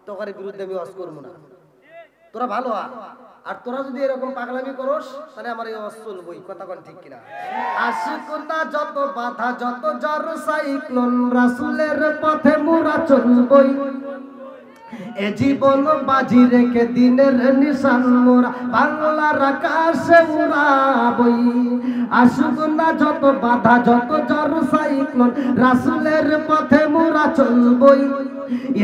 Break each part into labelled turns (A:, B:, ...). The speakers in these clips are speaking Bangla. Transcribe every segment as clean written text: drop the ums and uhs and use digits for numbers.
A: তোর বিরুদ্ধে আমি ওয়াজ করবো না, তোরা ভালো আর তোরা যদি এরকম পাগলামি করস তাহলে আমার এই ওয়াজ চলবই। কথা কোন ঠিক কিনা? আশিকুনা যত বাধা যত জ্বর সাইক্লোন রাসূলের পথে মোরা চলবই। এ জীবন বাজি রেখে দিনের নিশান মোরা বাংলার আকাশে উড়াবই। আসুক না যত বাধা যত জ্বর সাইক্লোন রাসূলের পথে মোরা চলবই।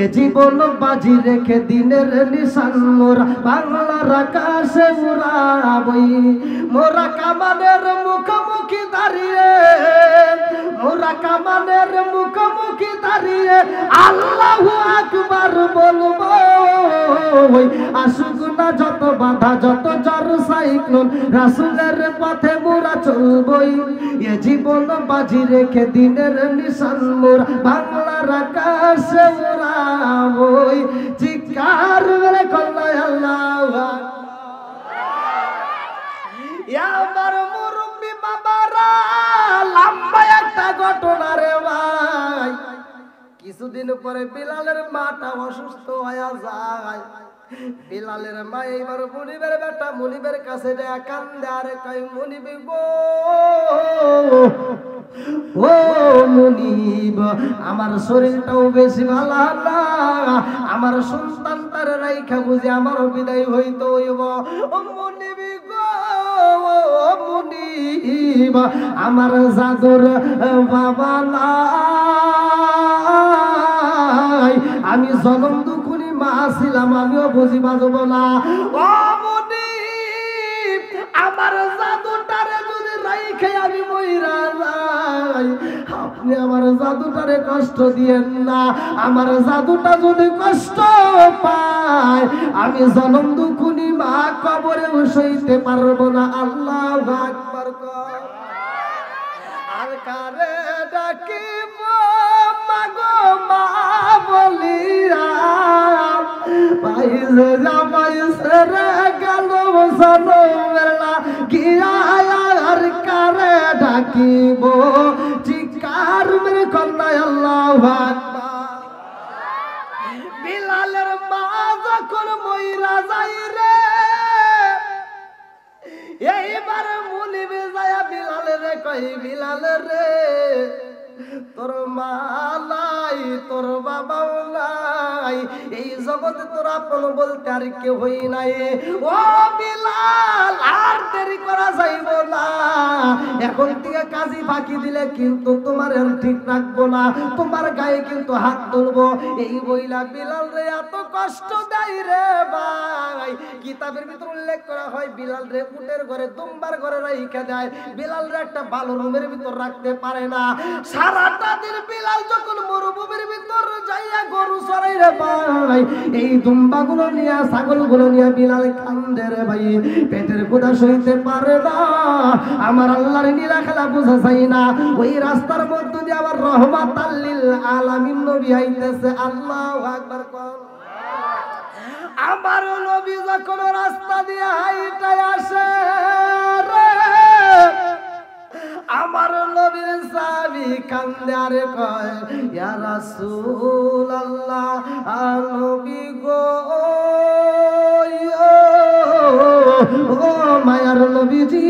A: এ জীবন বাজি রেখে দিনের নিশান মোরা বাংলার আকাশে উড়াবই। মোরা কামানের মুখোমুখি দাঁড়িয়ে, মোরা কামানের মুখোমুখি দাঁড়িয়ে আল্লাহু আকবার বলবো। আসুক না যত বাধা যত জ্বর সাইক্লোন রাসূলের পথে মোরা চলবই। এ জীবন বাজি রেখে দিনের নিশান মোরা বাংলার আকাশে উড়াবই। চিৎকার করে কল্লায় আল্লাহু আকবার। আমার মুরব্বি বাবারা লম্বা একটা ঘটনা রে ভাই। কিছুদিন পরে বিলালের মাটা অসুস্থ হয়ে যায়। বিলালের মা এইবার মুনিবের বেটা মুনিবের কাছে কান্দে আর কই মুনিব গো, ও মুনিব আমার শরীরটাও বেশি ভালো না, আমার সন্তানটার রাইখা বুঝে আমার বিদায় হইতো হইব। ও মুনিব গো, ও মুনিব আমার জাদুর বাবা নাই, আমি জনম দুখুনি মা ছিলাম, আমিও বুঝি বাজব না। ও মুনিব আমার জাদুটারে যদি রাইখে আমি মইরা যাই, আপনি আমার জাদুটারে কষ্ট দিয়েন না। আমার জাদুটা যদি কষ্ট পায় আমি জনম দুখুনি মা কবরে সইতে পারবো না। আল্লাহু আকবার। আর কারে ডাকিব মাগো মা বলিয়া, পাইছে জামাইছে রে গেল সনমেলা গিয়া। আর কারে ডাকিব চিৎকার মেরে কন্যায় আল্লাহু আকবার। বিলালের মা যখন মইরা যাই রে, এইবার মুনিবে যায় বিলালের কই বিলাল রে তোর মা নাই তোর বাবাও নাই, এই জগতে তোর আপন বলতে আর কেউ হই নাই। ও বিলাল আর দেরি করা যাইব না, এখন থেকে কাজী ফাঁকি দিলে কিন্তু তোমার আর ঠিক রাখবো না, তোমার গায়ে কিন্তু হাত তুলবো। এই বইলা বিলাল রে এত কষ্ট দেয় রে ভাই। কিতাবের ভিতর উল্লেখ করা হয় বিলাল রে উটের ঘরে দুম্বার ঘরে রাইখা দেয়। বিলাল রে একটা ভালো রুমের ভিতর রাখতে পারে না। সারাটা দিন বিলাল যখন মরুভূমির ভিতর যাইয়া গরু চড়াই রে ভাই, এই দুম্বাগুলো নিয়ে ছাগলগুলো নিয়ে বিলাল কান্দে রে ভাই। পেটের ক্ষুধা সইতে পারে না, আমার আল্লাহর নীলা খেলা বুঝা যায় না। ওই রাস্তার মধ্য দিয়ে আবার রহমাতাল লিল আলামিন নবী আইতেছে। আল্লাহু আকবার। আমার নবী যখন রাস্তা দিয়ে হাইটাই আসে রে, আমার নবীর সাহাবী কান্দে আর কয় ইয়া রাসূলুল্লাহ নবী গো, ও মায়ার নবীজি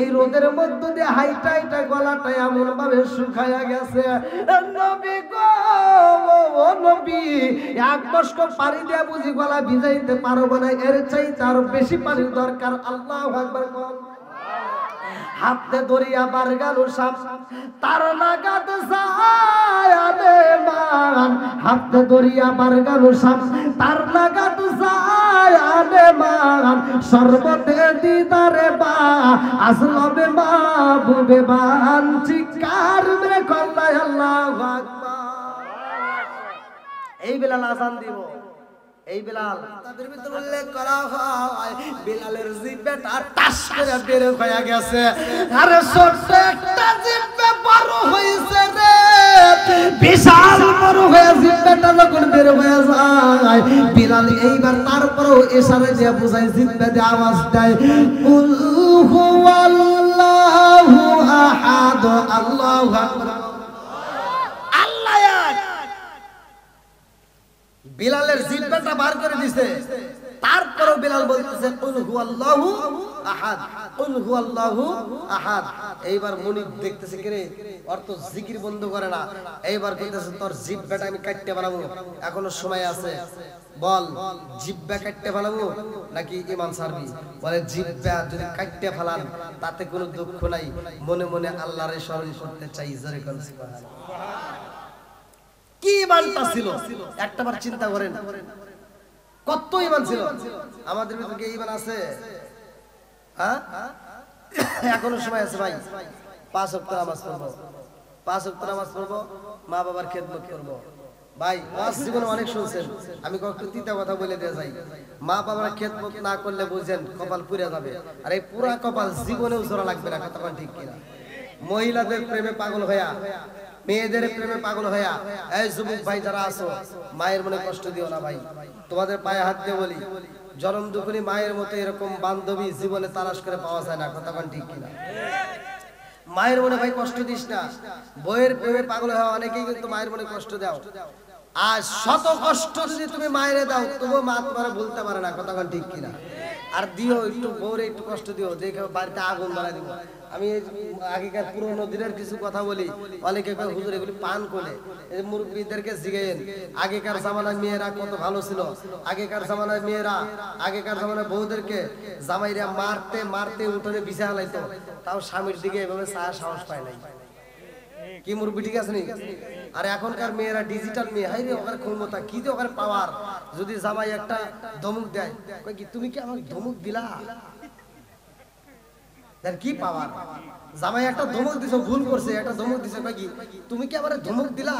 A: এই রোদের মধ্য দিয়ে হাইটা হাইটা গলাটা এমন ভাবে শুকায়া গেছে। নবী গো, ও নবী এক বস্ক পানি দিয়ে বুঝি গলা ভিজাইতে পারবো না, এর চাইতে আরো বেশি পানির দরকার। আল্লাহু আকবার। হাতে দরিয়া বার গেল সাপ তার নাগাদ যায় আলে মান, হাতে দরিয়া বার গেল সাপ তার নাগাদ যায় আলে মান। সর্বতে দিদারে বা আসলবে মাহবুবে বান। চিৎকার মেরে কল্লায় আল্লাহু আকবার। এই বিলাল আযান দিব, এই বিলাল তাদের ভিতর উল্লেখ করা হয় বিলালের জিহ্বাটা টাস করে বের হয়ে গেছে। আরে ছোট্ট একটা জিহ্বা বড় হইছে রে, বিশাল বড় হয়ে জিহ্বাটা যখন বের হয়ে যায় বিলাল এইবার তারপরেও ইশারা দিয়ে বুঝায়, জিহ্বা দিয়ে আওয়াজ দেয় কুল হুয়াল্লাহু আহাদ। আল্লাহু আকবার। আল্লাহ এক। বিলালের জিহ্বাটা বার করে দিছে, তারপরেও বিলাল বলতেছে কুল হুয়াল্লাহু আহাদ, কুল হুয়াল্লাহু আহাদ। এইবার মুনিব দেখতেছে কি রে, ওর তো জিকির বন্ধ করে না। এইবার কইতেছে তোর জিহ্বাটা আমি কাটতে বানাবো, এখনো সময় আছে, বল জিহ্বা কাটতে ফেলাবো নাকি ঈমান ছাড়বি? বলে জিহ্বা যদি কাটতে ফেলান তাতে কোনো দুঃখ নাই, মনে মনে আল্লাহরে স্মরণ করতে চাই। জোরে কোন সুবহানাল্লাহ। কি ঈমানটা ছিল একটাবার চিন্তা করেন, কত ঈমান ছিল আমাদের ভিতরে। কি ঈমান আছে? হ্যাঁ, এখনো সময় আছে ভাই। 5 ওয়াক্ত নামাজ পড়বো, 5 ওয়াক্ত নামাজ পড়বো, মা বাবার খেদমত করবো। ভাই ওয়াজ জীবনে অনেক শুনছেন, আমি কয়েকটা তিতা কথা বলে দিয়ে যাই। মা বাবার খেদমত না করলে বুঝেন কপাল পুড়ে যাবে, আর এই পুরা কপাল জীবনেও জোড়া লাগবে না। কথা বল ঠিক কিনা? মহিলাদের প্রেমে পাগল হইয়া, মেয়েদের প্রেমে পাগল হইয়া, এই যুবক ভাই যারা আছো, মায়ের মনে কষ্ট দিও না ভাই। তোমাদের পায়ে হাত দিয়ে বলি, জনম দুঃখিনী মায়ের মতো এরকম বান্ধবী জীবনে তালাশ করে পাওয়া যায় না। কথা বল ঠিক কিনা? মায়ের মনে ভাই কষ্ট দিস না। বইয়ের প্রেমে পাগল হওয়া অনেকেই কিন্তু মায়ের মনে কষ্ট দাও, আর শত কষ্ট যদি তুমি মায়েরে দাও তবুও মা তোমার বলতে পারে না। কথা ঠিক কিনা? আর দিও একটু, বউরে একটু কষ্ট দিও, দেখে বাড়িতে আগুন জ্বালা দিব। আমি আগেকার পুরোনো দিনের কিছু কথা বলি, অনেকে হুজুর এগুলি পান করে, এই মুরব্বীদেরকে জিজ্ঞেন আগেকার জামানায় মেয়েরা কত ভালো ছিল। আগেকার জামানায় মেয়েরা, আগেকার জামানায় বউদেরকে জামাইরা মারতে মারতে উঠোনে বিছা হালাইতো, তাও স্বামীর দিকে এভাবে ছায়া সাহস পায় নাই। কি মুরব্বী ঠিক আছে নি? আর এখনকার মেয়েরা ডিজিটাল মেয়ে, হাই রে ওখানে ক্ষমতা কি যে ওখানে পাওয়ার। যদি জামাই একটা ধমক দেয়, কই কি তুমি কি আমাকে ধমক দিলা? তার কি পাওয়ার? জামাই একটা ধমক দিছো, ভুল করছে, একটা ধমক দিছে, কই কি তুমি কি আমারে ধমক দিলা?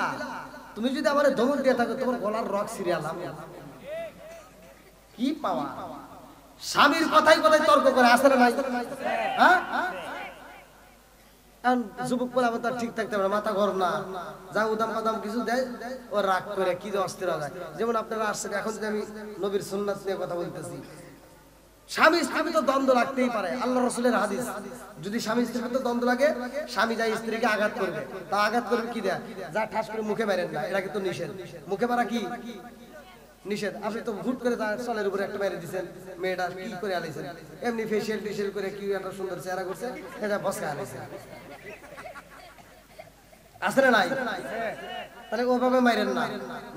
A: তুমি যদি আমারে ধমক দিয়ে থাকো তোমার গলার রক ছিঁড়ে আলাম। কি পাওয়ার? স্বামীর কথাই কথাই তর্ক করে, আসলে নাই? হ্যাঁ, যুবক বলে আমার তার ঠিক থাকতে পারে, মাথা গরম না, যা উদাম পাদাম কিছু দেয় ও রাগ করে কি যে অস্থির হয়। যেমন আপনারা আসছেন, এখন যদি আমি নবীর সুন্নাত নিয়ে কথা বলতেছি, স্বামী স্ত্রী তো দ্বন্দ্ব লাগতেই পারে। আল্লাহ রাসূলের হাদিস, যদি স্বামী স্ত্রীর মধ্যে দ্বন্দ্ব লাগে, স্বামী যাই স্ত্রীকে আঘাত করবে, তা আঘাত করবে কি দেয়া, যা ঠাস করে মুখে মারেন না, এটা কিন্তু নিষেধ। মুখে মারা কি নিষেধ। আপনি তো হুট করে তার চলের উপরে একটা মেরে দিচ্ছেন, মেয়েটা কি করে আলাইছেন, এমনি ফেসিয়াল টেসিয়াল করে কি একটা সুন্দর চেহারা করছে, এটা বসকা আলাইছে। আসলে নাই? তাহলে ওভাবে মারেন না,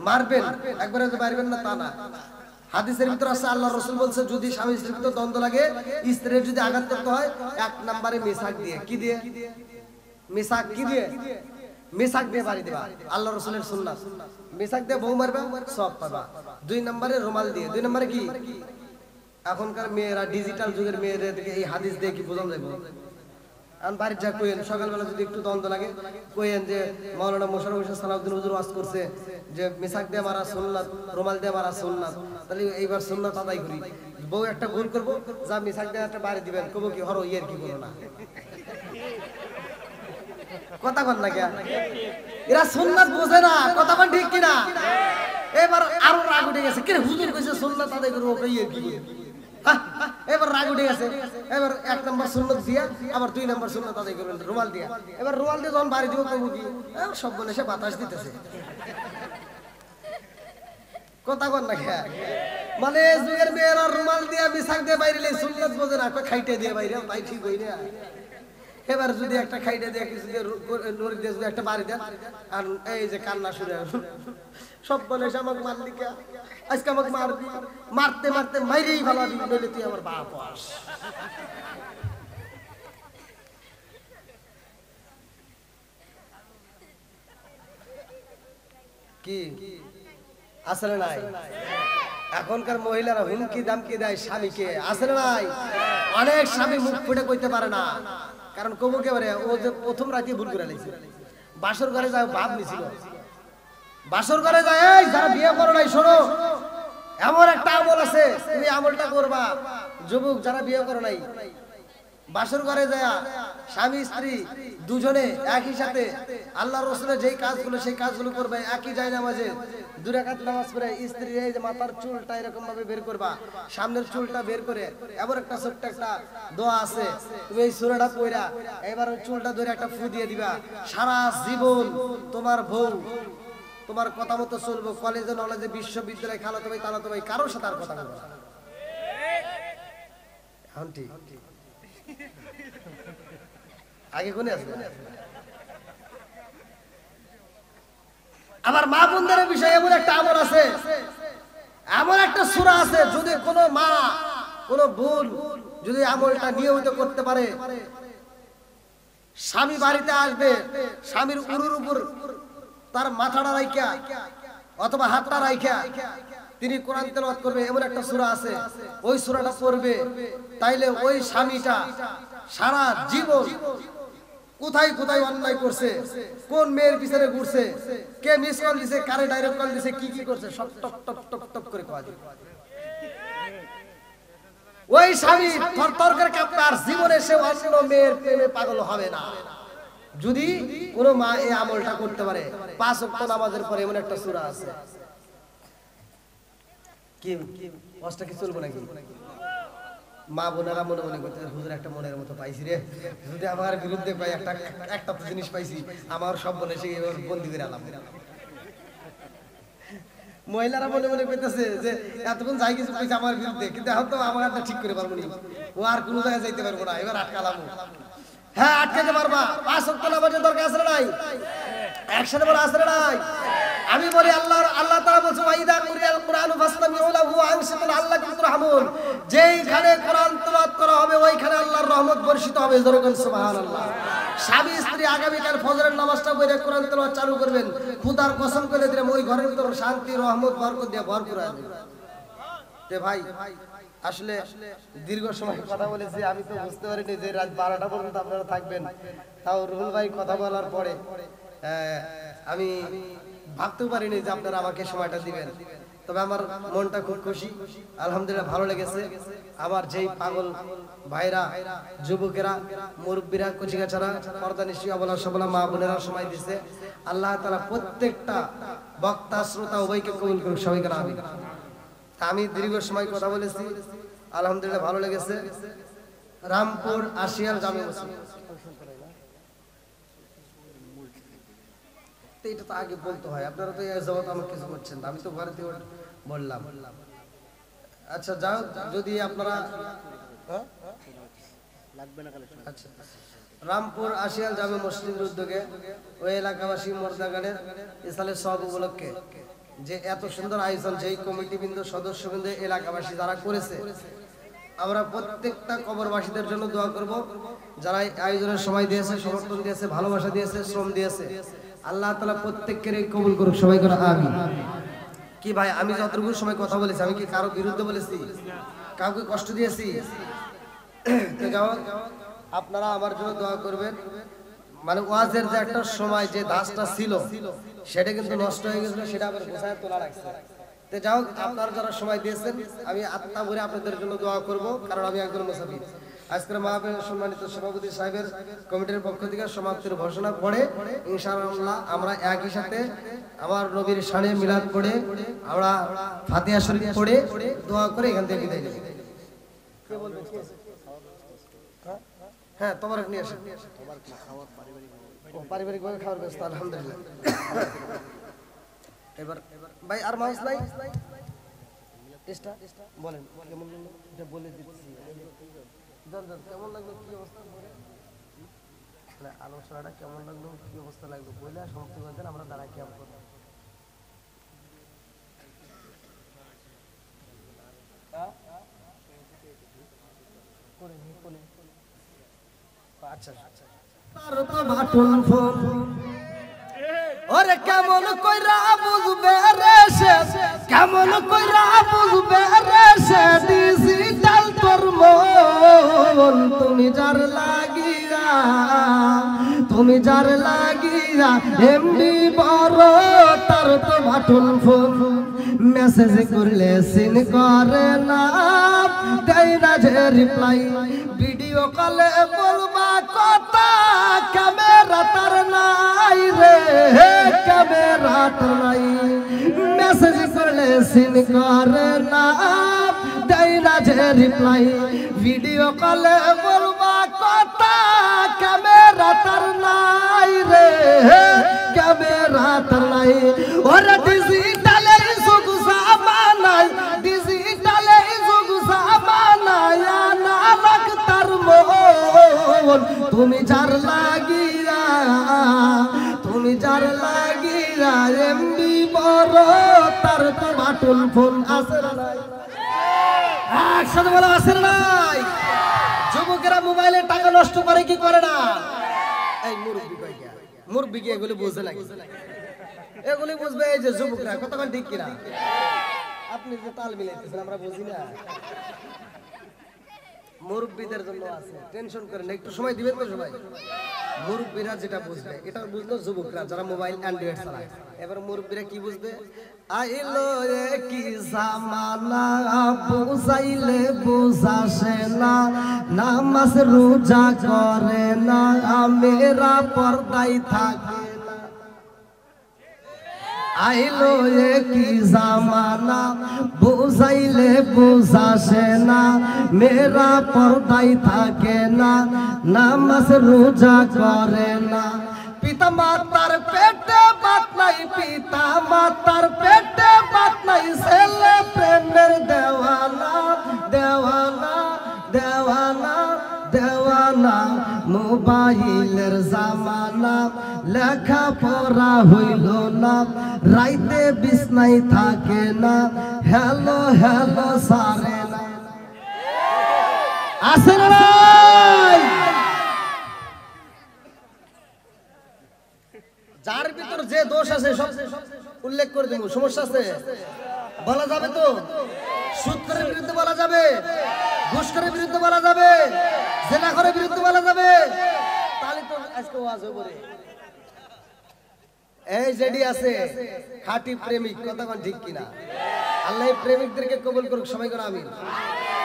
A: মারবেন একবারে যে মারবেন না তা না। হাদিসের ভিতর আছে আল্লাহ রাসূল বলছে, যদি স্বামী স্ত্রীর ভিতর দ্বন্দ্ব লাগে, স্ত্রীর যদি আঘাত করতে হয়, 1 নম্বরে মিসাক দিয়ে, কি দিয়ে? মিসাক কি দিয়ে? মিসাক দিয়ে বাড়ি দিবা। আল্লাহ রাসূলের সুন্নাত, মিসাক দিয়ে বউ মারবা, সব পাবা। 2 নম্বরে রুমাল দিয়ে। 2 নম্বরে কি? এখনকার মেয়েরা, ডিজিটাল যুগের মেয়েদেরকে এই হাদিস দিয়ে কি বোঝানো যাবে? আর বাড়ির যা কইেন, সকালবেলা যদি একটু দ্বন্দ্ব লাগে, কইেন যে মাওলানা মোশাররফ হোসেন সালাউদ্দিন হুজুর ওয়াজ করছে যে মিসাক দিয়ে মারা সুন্নাত, রুমাল দিয়ে মারা সুন্নাত, তাহলে এইবার সুন্নাত আদায় করি। বউ একটা ভুল করব, যা মিসাক দিয়ে একটা বাড়ি দিবেন, কব কি হরো ইয়ার কি করো না। কথা বল না কেন? এরা সুন্নাত বোঝে না। কথা বল ঠিক কিনা? এবার আরো রাগ উঠে গেছে, কে হুজুর কইছে সুন্নাত আদায় করব, ওকে ইয়ার কি করব। এবার রাগ উঠে গেছে, এবার 1 নম্বর সুন্নাত দিয়া আবার 2 নম্বর সুন্নাত আদায় করবেন রুমাল দিয়া। এবার রুমাল দিয়ে যখন বাড়ি দিব, কব কি সব বলে সে বাতাস দিতেছে। কথা বল না কেন? মানে যুগের মেয়েরা রুমাল দিয়ে মিসাক দিয়ে বাইরে সুন্নাত বোঝে না, খাইটে দিয়ে বাইরে, তাই ঠিক হই না। এবার যদি একটা খাইটে দিয়ে কিছু দিয়ে নড়ি দিয়ে যদি একটা বাড়ি দেন, আর এই যে কান্না শুরু, সব বলে সে আমাকে মারলি কে, আজকে আমাকে মারবি, মারতে মারতে মাইরেই ভালাবি, নইলে তুই আমার বাপ আস। কি আসলে নাই? এখনকার মহিলারা হুমকি দামকি দেয় স্বামীকে, আসলে নাই? অনেক স্বামী মুখ ফুটে কইতে পারে না, কারণ কবু কে পারে, ও যে প্রথম রাতে ভুল করে লাইছে, বাসর ঘরে যায় ভাব নিছিল, বাসর ঘরে যায়, এই যারা বিয়ে করো নাই শোনো, এমন একটা আমল আছে, তুমি আমলটা করবা। যুবক যারা বিয়ে করো নাই, বাসর ঘরে যায় স্বামী স্ত্রী দুজনে একই সাথে আল্লাহর রাসূলের যেই কাজগুলো সেই কাজগুলো করবে, একই যায় নামাজে 2 রাকাত নামাজ পড়ে, স্ত্রী এই যে মাথার চুলটা এরকম ভাবে বের করবা, সামনের চুলটা বের করে, এবার একটা ছোট্ট একটা দোয়া আছে, তুমি এই সূরাটা পড়া এবার চুলটা ধরে একটা ফু দিয়ে দিবা, সারা জীবন তোমার বউ তোমার কথা মতো চলবো, কলেজে নলেজে বিশ্ববিদ্যালয়ে খালাতো ভাই তালাতো ভাই কারোর সাথে আর কথা বলবো না। এখন ঠিক আগে কোনে আসবে। আবার মা বোনদের বিষয়ে এমন একটা আমল আছে, এমন একটা সূরা আছে, যদি কোনো মা কোনো বোন যদি আমলটা নিয়মিত করতে পারে, স্বামী বাড়িতে আসবে, স্বামীর উরুর উপর তার মাথাটা রাইখা অথবা হাতটা রাইখা তিনি কোরআন তেলাওয়াত করবে, এমন একটা সূরা আছে, ওই সূরাটা পড়বে, তাইলে ওই স্বামীটা সারা জীবন কোথায় কোথায় অন্যায় করছে, কোন মেয়ের পিছনে ঘুরছে, কে মিস কল দিছে, কারে ডাইরেক্ট কল দিছে, কি কি করছে, সব টপ টপ টপ টপ করে কোয়া দিবে। ওই স্বামী থরথর করে কাঁপবে, আর জীবনে সে অন্য মেয়ের প্রেমে পাগল হবে না, যদি কোনো মা এই আমলটা করতে পারে। 5 ওয়াক্ত নামাজের পরে এমন একটা সূরা আছে, কি কষ্ট কি চলবে নাকি? মা বোনেরা মনে মনে করতে, হুজুর একটা মনের মতো পাইছি রে, যদি আমার বিরুদ্ধে পাই একটা জিনিস পাইছি, আমার সব বলে সে বন্দি করে আলাম। মহিলারা মনে মনে করতেছে যে এতক্ষণ যাই কিছু পাইছে আমার বিরুদ্ধে, কিন্তু এখন তো আমার একটা ঠিক করে পারবো না, ও আর কোনো জায়গায় যাইতে পারবো না, এবার আটকালাম। হ্যাঁ আটকাতে পারবা। 5 ওয়াক্ত নামাজের দরকার আছে না নাই? একসাথে বলা আছে না নাই? আমি বলি আল্লাহ তাআলা বলছে ওয়াইদা কুরিয়াল কুরআনু ফাসতামিউ লাহু ওয়া আনসিতু লাআল্লাকুম তুরহামুন, যেইখানে কোরআন তেলাওয়াত করা হবে ওইখানে আল্লাহর রহমত বর্ষিত হবে। জোরে বলেন সুবহানাল্লাহ। স্বামী স্ত্রী আগামীকাল ফজরের নামাজটা পড়ে কোরআন তেলাওয়াত চালু করবেন, খোদার কসম করে দিলাম ওই ঘরের ভিতর শান্তি রহমত বরকত দিয়ে ভরপুর হবে। তে ভাই আসলে দীর্ঘ সময় কথা বলেছি, আমি তো বুঝতে পারিনি যে রাত 12টা পর্যন্ত আপনারা থাকবেন। তাও রুহুল ভাই কথা বলার পরে আমি ভাবতেও পারিনি যে আপনারা আমাকে সময়টা দিবেন। তবে আমার মনটা খুব খুশি, আলহামদুলিল্লাহ ভালো লেগেছে। আমার যেই পাগল ভাইরা, যুবকেরা, মুরব্বীরা, কচিকাচারা, পর্দা নিশি অবলা সবলা মা বোনেরা সময় দিছে, আল্লাহ তাআলা প্রত্যেকটা বক্তা শ্রোতা উভয়কে কবুল করুন, সবাইকে আমিন। আমি দীর্ঘ সময় কথা বলেছি, আলহামদুলিল্লাহ ভালো লেগেছে। রামপুর আশিয়াল জামে মসজিদ, এটা তো আগে বলতে হয়, আপনারা তো এই জবাব আমাকে কিছু করছেন, আমি তো ঘরে থেকে বললাম। আচ্ছা যাও, যদি আপনারা আচ্ছা, রামপুর আশিয়াল জামে মসজিদের উদ্যোগে ওই এলাকাবাসী মর্দাগানের ইসলামের সব উপলক্ষে যে এত সুন্দর আয়োজন, যেই কমিটিবৃন্দ সদস্যবৃন্দ এলাকাবাসী যারা করেছে, আমরা প্রত্যেকটা কবরবাসীদের জন্য দোয়া করব, যারা আয়োজনের সময় দিয়েছে, সমর্থন দিয়েছে, ভালোবাসা দিয়েছে, শ্রম দিয়েছে, আল্লাহ তাআলা প্রত্যেককে কবুল করুক, সবাই করে আমিন। কি ভাই আমি যতটুকু সময় কথা বলেছি, আমি কি কারো বিরুদ্ধে বলেছি, কাউকে কষ্ট দিয়েছি? তো যাও, আপনারা আমার জন্য দোয়া করবেন। মানে ওয়াজের যে একটা সময় যে দাসটা ছিল সেটা কিন্তু নষ্ট হয়ে গেছিল, সেটা আবার গোছায় তোলা লাগছে। তো যাও, আপনারা যারা সময় দিয়েছেন, আমি আত্মা ভরে আপনাদের জন্য দোয়া করব, কারণ আমি একজন মুসাফির। আজকের মাহফিলের সম্মানিত সভাপতি সাহেবের কমিটির পক্ষ থেকে সমাপ্তির ঘোষণা পড়ে ইনশাআল্লাহ আমরা একই সাথে আমার নবীর শানে মিলাদ পড়ে, আমরা ফাতিহা শরীফ পড়ে দোয়া করে এখান থেকে বিদায় নেব। কে বলবে? হ্যাঁ তোমার নিয়ে আসেন, পারিবারিক ভাবে খাওয়ার ব্যবস্থা আলহামদুলিল্লাহ। এবার ভাই আর মাউস নাই, বলেন কেমন লাগলো, এটা বলে দিচ্ছি। কেমন লাগলো, কি অবস্থা, আলোচনাটা কেমন লাগলো, কি অবস্থা লাগলো বলে সমাপ্তি করে দেন, আমরা দাঁড়াই ক্যাম্প করবো। আচ্ছা আচ্ছা, ওরে কেমন কইরা বুঝবে রে সে, কেমন কইরা বুঝবে রে সে ডিজিটাল তোর মন, তুমি যার লাগিয়া, তুমি যার লাগিয়া এমনি বড়, তার তো বাটন ফোন, মেসেজ করলে সিন করে না, দেয় না যে রিপ্লাই, ভিডিও কলে বলবা কথা, ক্যামেরা তার নাই রে, ক্যামেরা তার নাই, মেসেজ করলে সিন করে না, দেয় না যে রিপ্লাই, ভিডিও কলে বলবা কথা, ক্যামেরা তার নাই রে, ক্যামেরা তার নাই ওরে ডিজিটালে যুগ জামানায় ডিজিটালে যুগ জামানায় না লাগ তার মন তুমি যার লাগিয়া এমবি বড় তার তো বাটুল ফোন আছে নাই একসাথে বলা আছে নাই যুবকেরা মোবাইলে টাকা নষ্ট করে কি করে না এই মুরব্বি কি এগুলি বুঝে না এগুলি বুঝবে এই যে যুবকরা কতক্ষণ ঠিক কিনা আপনি যে তাল মিলাইতেছেন আমরা বুঝি না মুরব্বিদের জন্য আছে টেনশন করেন একটু সময় দিবেন তো সবাই মুরব্বিরা যেটা বুঝবে এটা বুঝলো যুবকরা যারা মোবাইল অ্যান্ড্রয়েড চালায় এবার মুরব্বিরা কি বুঝবে আইলো কি জামানা বুঝাইলে বুঝাসে না নামাজ রোজা করে না মেরা পর্দায় থাকে না আইলো কি জামানা বুঝাইলে বুঝাসে না মেরা পর্দায় থাকে না নামাজ রোজা করে না পিতা মাতার পেটে বাত নাই পিতা মাতার পেটে বাত নাই ছেলে প্রেমের দেওয়ানা দেওয়ানা দেওয়ানা দেওয়ানা মোবাইলের জামানা লেখা পড়া হইল না রাইতে বিছনায় থাকে না হ্যালো হ্যালো সারে না আসে না যার ভিতর যে দোষ আছে সব উল্লেখ করে দেব সমস্যা আছে বলা যাবে তো সুদ করে বিরুদ্ধে বলা যাবে ঘুষ করে বিরুদ্ধে বলা যাবে জেনা করে বিরুদ্ধে বলা যাবে তাহলে তো আজকে ওয়াজ হবে এই যেডি আছে খাঁটি প্রেমিক কথা কোন ঠিক কিনা আল্লাহ প্রেমিকদেরকে কবুল করুক সবাই করে আমিন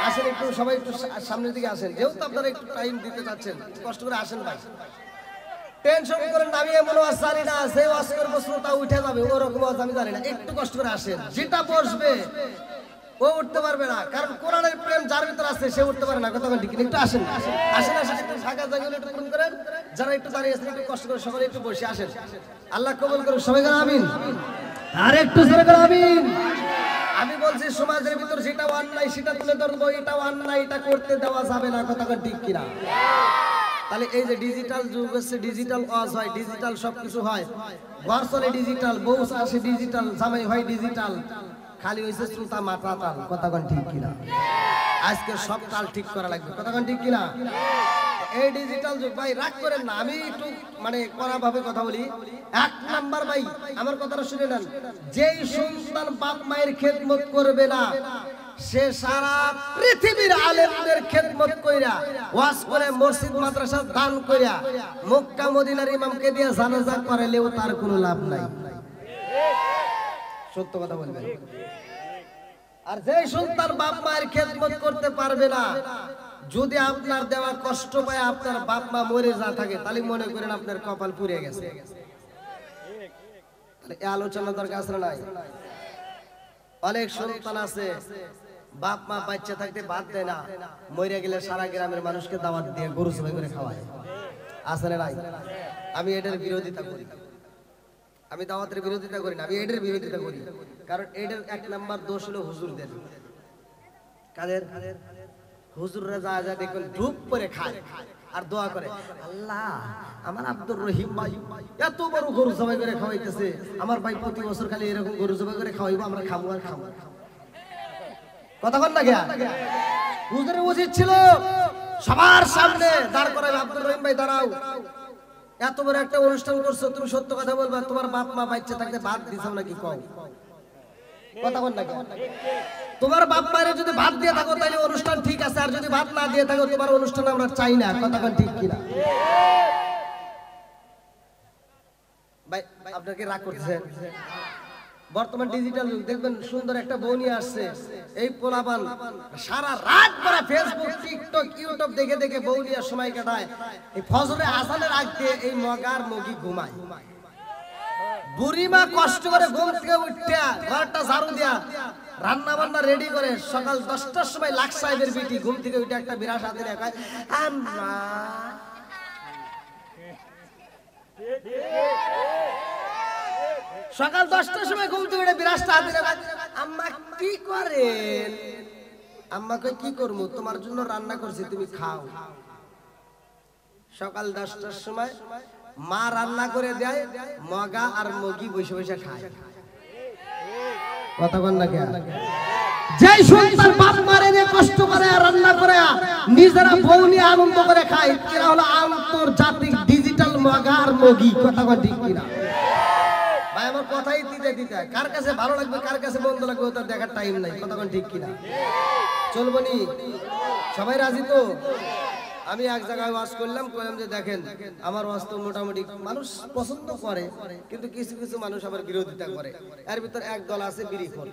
A: আসেন একটু সবাই একটু সামনের দিকে আসেন যেহেতু আপনারা একটু টাইম দিতে চাচ্ছেন কষ্ট করে আসেন ভাই টেনশন করেন আমি এমন ওয়াজ জানি না যে ওয়াজ করব শ্রোতা উঠে যাবে ওরকম ওয়াজ আমি জানি না একটু কষ্ট করে আসেন যেটা বসবে ও উঠতে পারবে না কারণ কোরআনের প্রেম যার ভিতর আছে সে উঠতে পারে না কথা ঠিক একটু আসেন আসেন আসেন একটু ফাঁকা জায়গায় একটু পূরণ করেন যারা একটু দাঁড়িয়ে আছেন একটু কষ্ট করে সবাই একটু বসে আসেন আল্লাহ কবুল করুন সবাই করে আমিন আর একটু জোরে করে আমিন আমি বলছি সমাজের ভিতর যেটা অন্যায় সেটা তুলে ধরবো এটা অন্যায় এটা করতে দেওয়া যাবে না কথা ঠিক কিনা তাহলে এই যে ডিজিটাল যুগ আছে ডিজিটাল ওয়াজ হয় ডিজিটাল সবকিছু হয় ঘর চলে ডিজিটাল বউ আসে ডিজিটাল জামাই হয় ডিজিটাল খালি হইছে শ্রোতা মাথা তাল কথাগণ ঠিক কিনা আজকে সব তাল ঠিক করা লাগবে কথাগণ ঠিক কিনা এই ডিজিটাল যুগ ভাই রাগ করেন না আমি একটু মানে কড়া ভাবে কথা বলি এক নাম্বার ভাই আমার কথাটা শুনে নেন যেই সন্তান বাপ মায়ের খেদমত করবে না সে সারা পৃথিবীর আলেমদের খেদমত কইরা ওয়াজ করে মসজিদ মাদ্রাসা দান কইরা মক্কা মদিনার ইমামকে দিয়ে জানাজা করালেও তার কোনো লাভ নাই সত্য কথা বলবেন আর যে সন্তান বাপ মায়ের খেদমত করতে পারবে না যদি আপনার দেওয়া কষ্ট পায় আপনার বাপ মা মরে যা থাকে তাহলে মনে করেন আপনার কপাল পুড়ে গেছে তাহলে এই আলোচনা দরকার আছে না নাই অনেক সন্তান আছে বাপ মা বাচ্চা থাকতে বাদ দেয় না মরে গেলে সারা গ্রামের মানুষকে দাওয়াত দিয়ে গরু জবাই করে খাওয়ায় আছে না নাই আমি এটার বিরোধিতা করি আমি দাওয়াতের বিরোধিতা করি না আমি এটার বিরোধিতা করি কারণ এটার এক নাম্বার দোষ হলো হুজুরদের কাদের হুজুররা যা যা দেখুন ধূপ করে খায় আর দোয়া করে আল্লাহ আমার আব্দুর রহিম ভাই এত বড় গরু জবাই করে খাওয়াইতেছে আমার ভাই প্রতি বছর খালি এরকম গরু জবাই করে খাওয়াইবো আমরা খাবো আর খাবো কথা বল না গিয়া হুজুরের উচিত ছিল সবার সামনে দাঁড় করাবে আব্দুর রহিম ভাই দাঁড়াও এত বড় একটা অনুষ্ঠান করছো তুমি সত্য কথা বলবা তোমার বাপ মা বাচ্চা থাকতে ভাত দিছাও নাকি কও কথা বল না তোমার বাপ মায়ের যদি ভাত দিয়ে থাকো তাহলে অনুষ্ঠান ঠিক আছে আর যদি ভাত না দিয়ে থাকো তোমার অনুষ্ঠান আমরা চাই না কথা বল ঠিক কিনা ভাই আপনাকে রাগ করতেছেন বর্তমান ডিজিটাল যুগ দেখবেন সুন্দর একটা বউ নিয়ে আসছে এই পোলাপান সারা রাত পরে ফেসবুক টিকটক ইউটিউব দেখে দেখে বউ নিয়ে সময় কাটায় এই ফজরে আজানের আগ দিয়ে এই মগার মগি ঘুমায় বুড়িমা কষ্ট করে ঘুম থেকে উঠা ঘরটা ঝাড়ু দিয়া রান্না বান্না রেডি করে সকাল 10টার সময় লাখ সাহেবের বিটি ঘুম থেকে উঠে একটা বিরাট হাতে রেখে আমরা সকাল 10টার সময় ঘুম থেকে উঠে বিরাজটা হাতে আম্মা কি করেন? আম্মা কই কি করবো, তোমার জন্য রান্না করছি তুমি খাও। সকাল 10টার সময় মা রান্না করে দেয়, মগা আর মগি বসে বসে খায়। কথা বল না কেন? যেই সন্তান বাপ মারে নিয়ে কষ্ট করে আর রান্না করে নিজেরা বউ নিয়ে আনন্দ করে খায়, এরা হলো আন্তর্জাতিক ডিজিটাল মগা আর মগি। কথা বল ঠিক কিনা? ভাই আমার কথাই দিতে দিতে কার কাছে ভালো লাগবে কার কাছে বন্ধ লাগবে ওটা দেখার টাইম নাই। কথা বল ঠিক কিনা? চলবো নি? সবাই রাজি তো? আমি এক জায়গায় ওয়াজ করলাম, কইলাম যে দেখেন আমার ওয়াজ তো মোটামুটি মানুষ পছন্দ করে, কিন্তু কিছু কিছু মানুষ আবার বিরোধিতা করে। এর ভিতর এক দল আছে বিড়িখোর।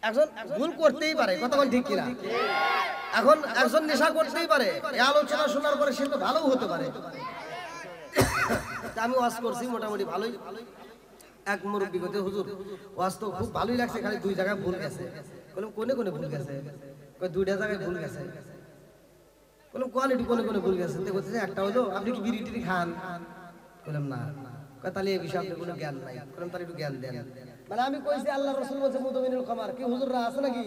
A: একজন ভুল করতেই পারে, কথা বল ঠিক কিনা? এখন একজন নেশা করতেই পারে, এই আলোচনা শোনার পরে সে তো ভালো হতে পারে। আমি ওয়াজ করছি মোটামুটি ভালোই। এক মুরব্বী কইতে হুজুর ওয়াজ তো খুব ভালোই লাগছে, খালি দুই জায়গায় ভুল গেছে। বললাম কোনে কোনে ভুল গেছে? কই দুইটা জায়গায় ভুল গেছে। বললাম কোয়ালিটি কোনে কোনে ভুল গেছে? তো বলতেছে একটা হলো আপনি কি বিড়ি টিড়ি খান? বললাম না। কই তাহলে এই বিষয়ে আপনার কোনো জ্ঞান নাই। বললাম তাহলে একটু জ্ঞান দেন। মানে আমি কইছি আল্লাহ রাসূল বলেছে মুদমিনুল খামার, কি হুজুররা আছে নাকি?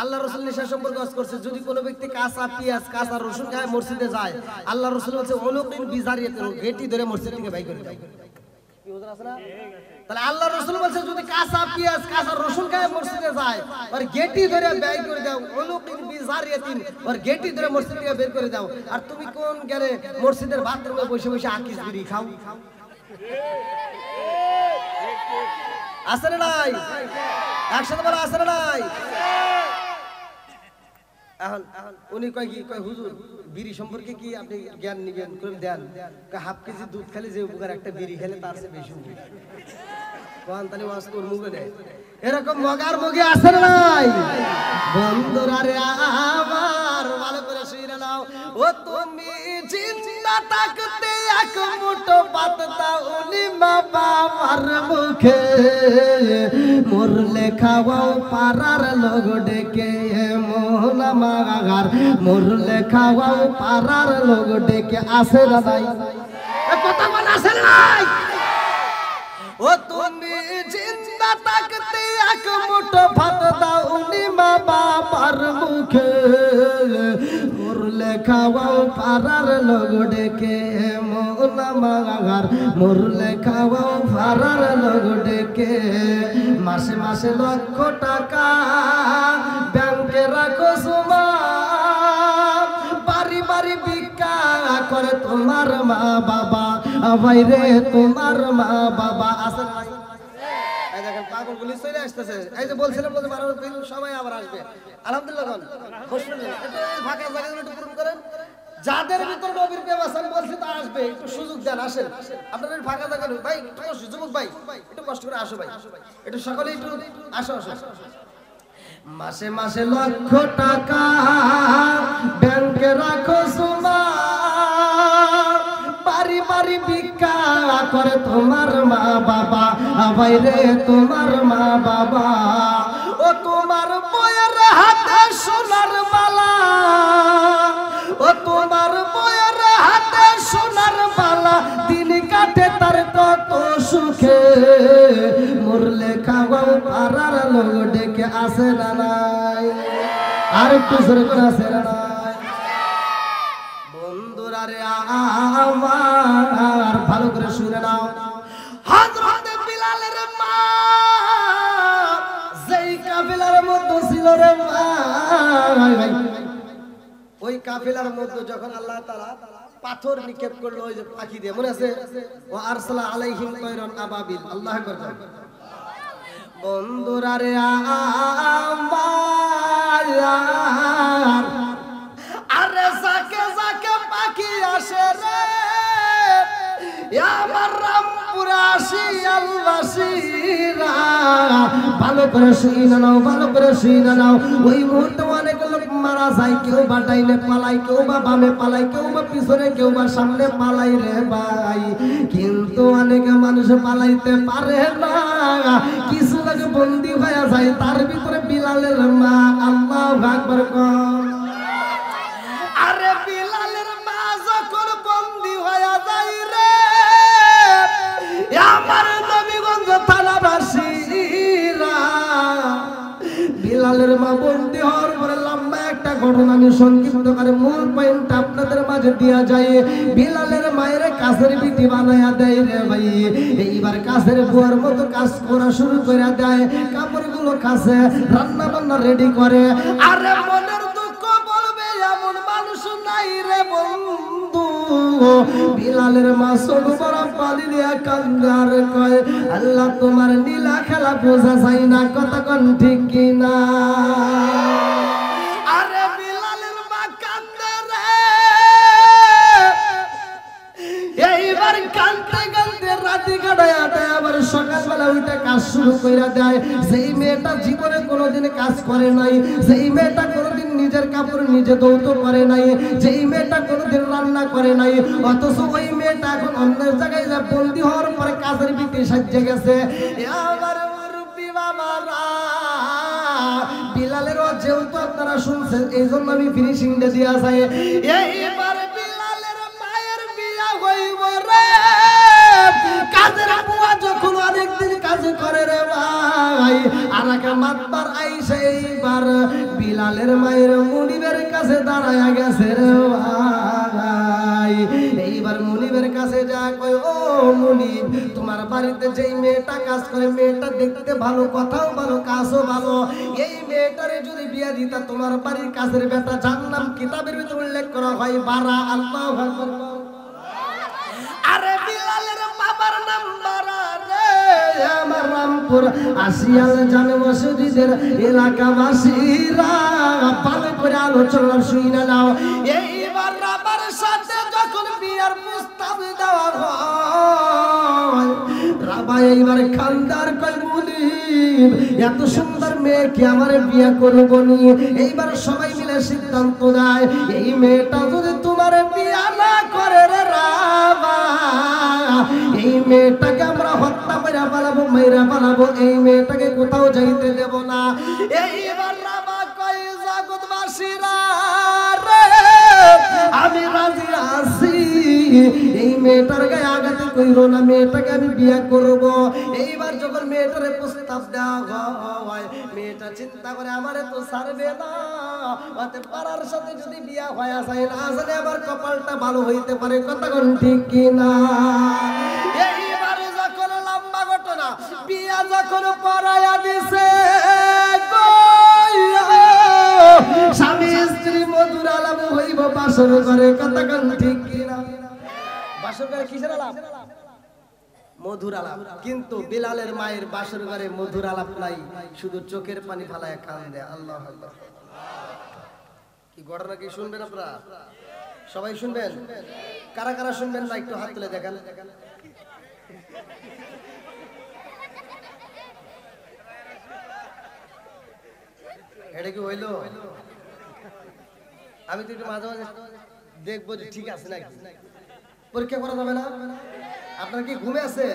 A: আল্লাহ রাসূল নেশা সম্পর্কে ওয়াজ করছে, যদি কোনো ব্যক্তি কাঁচা পেঁয়াজ কাঁচা রসুন খায় মসজিদে যায়, আল্লাহ রাসূল বলেছে উলুকিন বিজারিয়াতিন, গেটি ধরে মসজিদ থেকে বাইর করে দেয়। কি হুজুর আছে না? তাহলে আল্লাহ রাসূল বলেছে যদি কাঁচা পেঁয়াজ কাঁচা রসুন খায় মসজিদে যায় আর গেটি ধরে বের করে দাও, উলুকিন বিজারিয়াতিন, আর গেটি ধরে মসজিদ থেকে বের করে দাও। আর তুমি কোন গেলে মসজিদের বাথরুমে বসে বসে আকিস বিড়ি খাও? আছে না নাই? একসাথে বলা আছে না নাই? এখন উনি কয় কি কয় হুজুর বিড়ি সম্পর্কে কি আপনি জ্ঞান নিবেন? করে দেন। হাফ কেজি দুধ খেলে যে উপকার একটা বিড়ি খেলে তার চেয়ে বেশি উপকার। কোন তালি ওয়াজ তোর মুখে দেয় এরকম মগার মুখে আছে না নাই? বন্ধুরা রে আমার ভালো করে শুনে নাও, ও তুমি জিন্দা থাকতে এক মুঠো ভাত দাও উনি মা বাবার মুখে, মরলে খাওয়াও পাড়ার লোক ডেকে মোহন মাগার, মরলে খাওয়াও পাড়ার লোক ডেকে। আছে না নাই? কথা বল আছে না নাই? ও তুমি জিন্দা থাকতে এক মুঠো ভাত দাও উনি মা বাবার মুখে, মরলে খাওয়াও পাড়ার লোক ডেকে মোহন মাগার, মরলে খাওয়াও পাড়ার লোক ডেকে। মাসে মাসে লক্ষ টাকা ব্যাংকে রাখো সুমা, বাড়ি বাড়ি ভিক্ষা করে তোমার মা বাবা, বাইরে তোমার মা বাবা। আছে না? এই দেখেন পাগল গুলি চলে আসতেছে। এই যে বলছিলাম বলতে পারো সবাই আবার আসবে আলহামদুলিল্লাহ। কোন খুশি একটু ফাঁকা জায়গাগুলো একটু পূরণ করেন। যাদের ভিতর নবীর প্রেম আছে আমি বলছি তা আসবে, একটু সুযোগ দেন। আসেন আপনাদের ফাঁকা জায়গা ভাই, একটু যুবক ভাই একটু কষ্ট করে আসো ভাই, একটু সকলে একটু আসো আসো। মাসে মাসে লক্ষ টাকা ব্যাংকে রাখো সুমা, বাড়ি বাড়ি ভিক্ষা করে তোমার মা বাবা, বাইরে তোমার মা বাবা। ও তোমার বইয়ের হাতে সোনার মালা, ও তোমার বইয়ের হাতে সোনার মালা, দিন কাটে তার কত সুখে, মরলে খাওয়াও পাড়ার লোক ডেকে। আসে না নাই? আর একটু জোরে করে আছে না নাই? বন্ধুরা রে আমার ভালো করে শুনে নাও, হযরত বিলালের মা যেই কাফেলার মধ্যে ছিল রে ভাই, ওই কাফেলার মধ্যে যখন আল্লাহ তাআলা পাথর নিক্ষেপ করলো ওই যে পাখি দিয়ে, মনে আছে? ও আরসালা আলাইহিম তায়রান আবাবিল। আল্লাহ আকবার। বন্ধুরা রে আমার, আরে যাকে যাকে পাখি আসে রে আমার রামপুরাশি আলবাসীরা, ভালো করে শুনে নাও, ভালো করে শুনে নাও। ওই মুহূর্তে অনেক লোক মারা যায়, কেউ বা ডাইনে পালায়, কেউ বা বামে পালায়, কেউ বা পিছনে, কেউ বা সামনে পালায় রে ভাই। কিন্তু অনেক মানুষ পালাইতে পারে না, কিছু লোক বন্দী হয়ে যায়, তার ভিতরে বিলালের মা। আল্লাহু আকবার। আরে বিলালের মা যখন বন্দী হয়ে যায় বিলালের মা বন্দী হওয়ার পরে লম্বা একটা ঘটনা আমি সংক্ষিপ্ত করে মূল পয়েন্ট আপনাদের মাঝে দেয়া যায়। বিলালের মায়ের কাছের বিটি বানায়া দেয় রে ভাই। এইবার কাছের বুয়ার মতো কাজ করা শুরু করে দেয়, কাপড়গুলো কাছে রান্না বান্না রেডি করে। আরে মনের দুঃখ বলবে এমন মানুষ নাই রে বন্ধু। বিলালের মা সরু বড় পানি দিয়া কান্দে আর কয়, আল্লাহ তোমার নীলা খেলা বোঝা যায় না, কথা কোন ঠিক কিনা? আরে বিলালের মা কান্দে রে। এইবার কান্দতে কান্দতে রাতি কাটায় আবার সকালবেলা উঠে কাজ শুরু করে দেয়। সেই মেয়েটা জীবনে কোনোদিন কাজ করে নাই, সেই মেয়েটা কোনোদিন নিজের কাপড় নিজে ধৌত করে নাই, যেই মেয়েটা কোনোদিন রান্না করে নাই, অথচ ওই মেয়েটা এখন অন্য জায়গায় যা বন্দি হওয়ার পরে কাজের বিক্রি সাজে গেছে। আমার মুরব্বি বাবারা, বিলালের যেহেতু আপনারা শুনছেন এই জন্য আমি ফিনিশিংটা দিয়া যাই। এইবার বিলালের মায়ের বিয়া হইব রে। কাজের বুয়া যখন অনেকদিন কাজ করে রে ভাই, আর একটা মাতবার আইসে এইবার বিলালের মায়ের মুনিবের কাছে দাঁড়ায়া গেছে রে ভাই। এইবার মুনিবের কাছে যা কয়, ও মুনিব, তোমার বাড়িতে যেই মেয়েটা কাজ করে, মেয়েটা দেখতে ভালো, কথাও ভালো, কাজও ভালো, এই মেয়েটারে যদি বিয়া দিতা তোমার বাড়ির কাজের বেটা, যার নাম কিতাবের ভিতরে উল্লেখ করা হয় বারা। আল্লাহু আকবার। আরে বিলালের বাবার নাম বারা রে। আমার রামপুর আসিয়াল জানে মসজিদের এলাকাবাসীরা ভালো করে আলোচনা শুনে নাও। এইবার রাবার সাথে যখন বিয়ার প্রস্তাব দেওয়া হয়, রাবা এইবার খানদার কয়, মুনিব, এত সুন্দর মেয়েকে আমার বিয়ে করবো নি। এইবার সবাই মিলে সিদ্ধান্ত নেয়, এই মেয়েটা যদি তোমার বিয়া না করে রে রাবা, এই মেয়েটাকে আমরা হত্যা করে পালাবো, মেরে পালাবো, এই মেয়েটাকে কোথাও যাইতে দেব না। এইবার রাবা কয়, জগৎবাসীরা রে, আমি রাজি আছি, এই মেয়েটার গায়ে আঘাতে কইরো না, মেয়েটাকে আমি বিয়ে করব। এইবার যখন মেয়েটারে প্রস্তাব দেওয়া হয়, মেয়েটা চিন্তা করে আমারে তো ছাড়বে না, ওতে পাড়ার সাথে যদি বিয়া হয়ে যায় না জানে আবার কপালটা ভালো হইতে পারে, কথা কোন ঠিক কিনা? এইবারে যখন লম্বা ঘটনা, বিয়া যখন পড়ায়া দিছে, স্বামী স্ত্রী মধুর আলাপ হইব বাসর ঘরে, কথা কোন ঠিক কিনা? বাসর ঘরে কিসের আলাপ? মধুর আলাপ। কিন্তু বিলালের মায়ের বাসর ঘরে মধুর আলাপ নাই, শুধু চোখের পানি ফালায় কান্দে। আল্লাহু আকবার। কি ঘটনা কি শুনবেন আপনারা? সবাই শুনবেন? কারা কারা শুনবেন না একটু হাত তুলে দেখেন। এটা কি হইলো? আমি তো একটু মাঝে মাঝে দেখবো যে ঠিক আছে নাকি। পরীক্ষা করা যাবে না? আপনার কি ঘুমে আছে?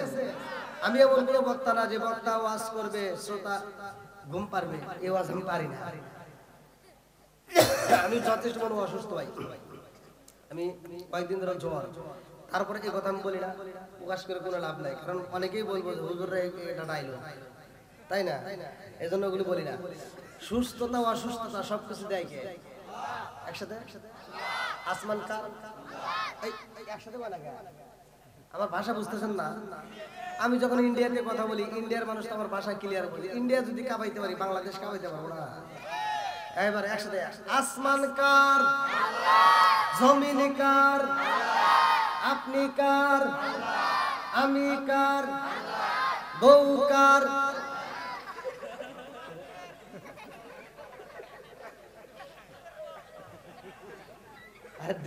A: আমি এমন কোনো বক্তা না যে বক্তা ওয়াজ করবে শ্রোতা ঘুম পারবে, এই ওয়াজ আমি পারি না। আমি যথেষ্ট বড় অসুস্থ ভাই, আমি কয়েকদিন ধরে জ্বর, তারপরে এই কথা আমি বলি না, প্রকাশ করে কোনো লাভ নাই, কারণ অনেকেই বলবো হুজুররা এটা ডাইলো, তাই না? এই জন্য ওগুলো বলি না। সুস্থতা অসুস্থতা সবকিছু দেয় কে? একসাথে। আসমান কার? একসাথে বলা কে? আমার ভাষা বুঝতেছেন না? আমি যখন ইন্ডিয়াতে কথা বলি, ইন্ডিয়ার মানুষ তো আমার ভাষা ক্লিয়ার বলি। ইন্ডিয়া যদি কাঁপাইতে পারি, বাংলাদেশ কাঁপাইতে পারবো না। এবার একসাথে, আসমান কার? জমিন কার? আপনি কার? আমি কার? বউ কার?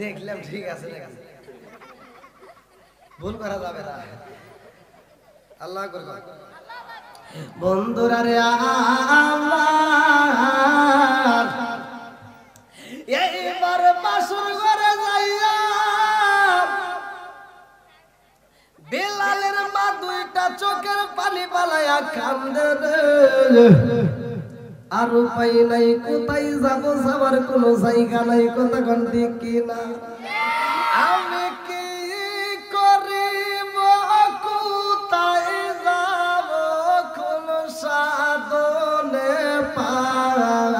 A: দেখলাম ঠিক আছে, ভুল করা যাবে না। আল্লাহ বন্ধুরা রে, আমার এইবার বাসর ঘরে যাইয়া বিলালের মা দুইটা চোখের পানি পালাইয়া কান্দে রে। আর উপায় নাই, কোথায় যাব, যাবার কোনো জায়গা নাই, কথা কোন ঠিক কিনা? আমি কি করিব, কোথায় যাব, কোন সাধনে পাব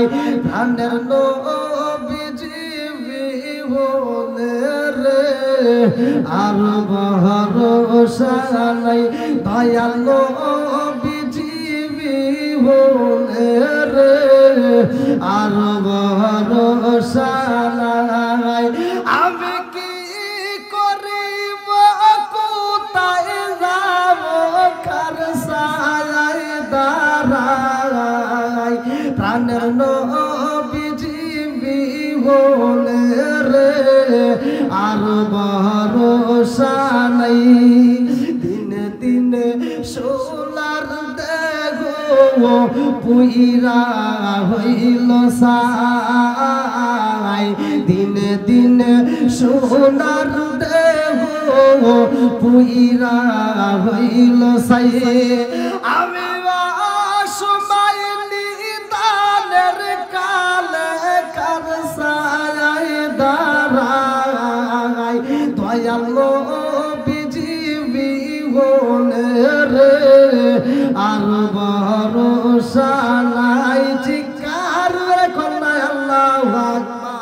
A: নাই ধানের নবীজি বিহনে রে আর ভরসা নাই দয়াল নবীজি বিহনে রে আর ভরসা নাই আমি কি করিব কোথায় যাব কার সায়ায় দাঁড়াই প্রাণের নবীজি বিহনে রে আর ভরসা নাই দিনে দিনে সোলার দেহ পুইরা হইল সাই দিনে দিনে সোনার দেহ পুইরা হইল সাই আমি সময় নিদানের কালে কার সায় দাঁড়াই দয়াল নবীজি বিহনে রে আর ভরসা নাই চিৎকার কন্যা আল্লাহু আকবার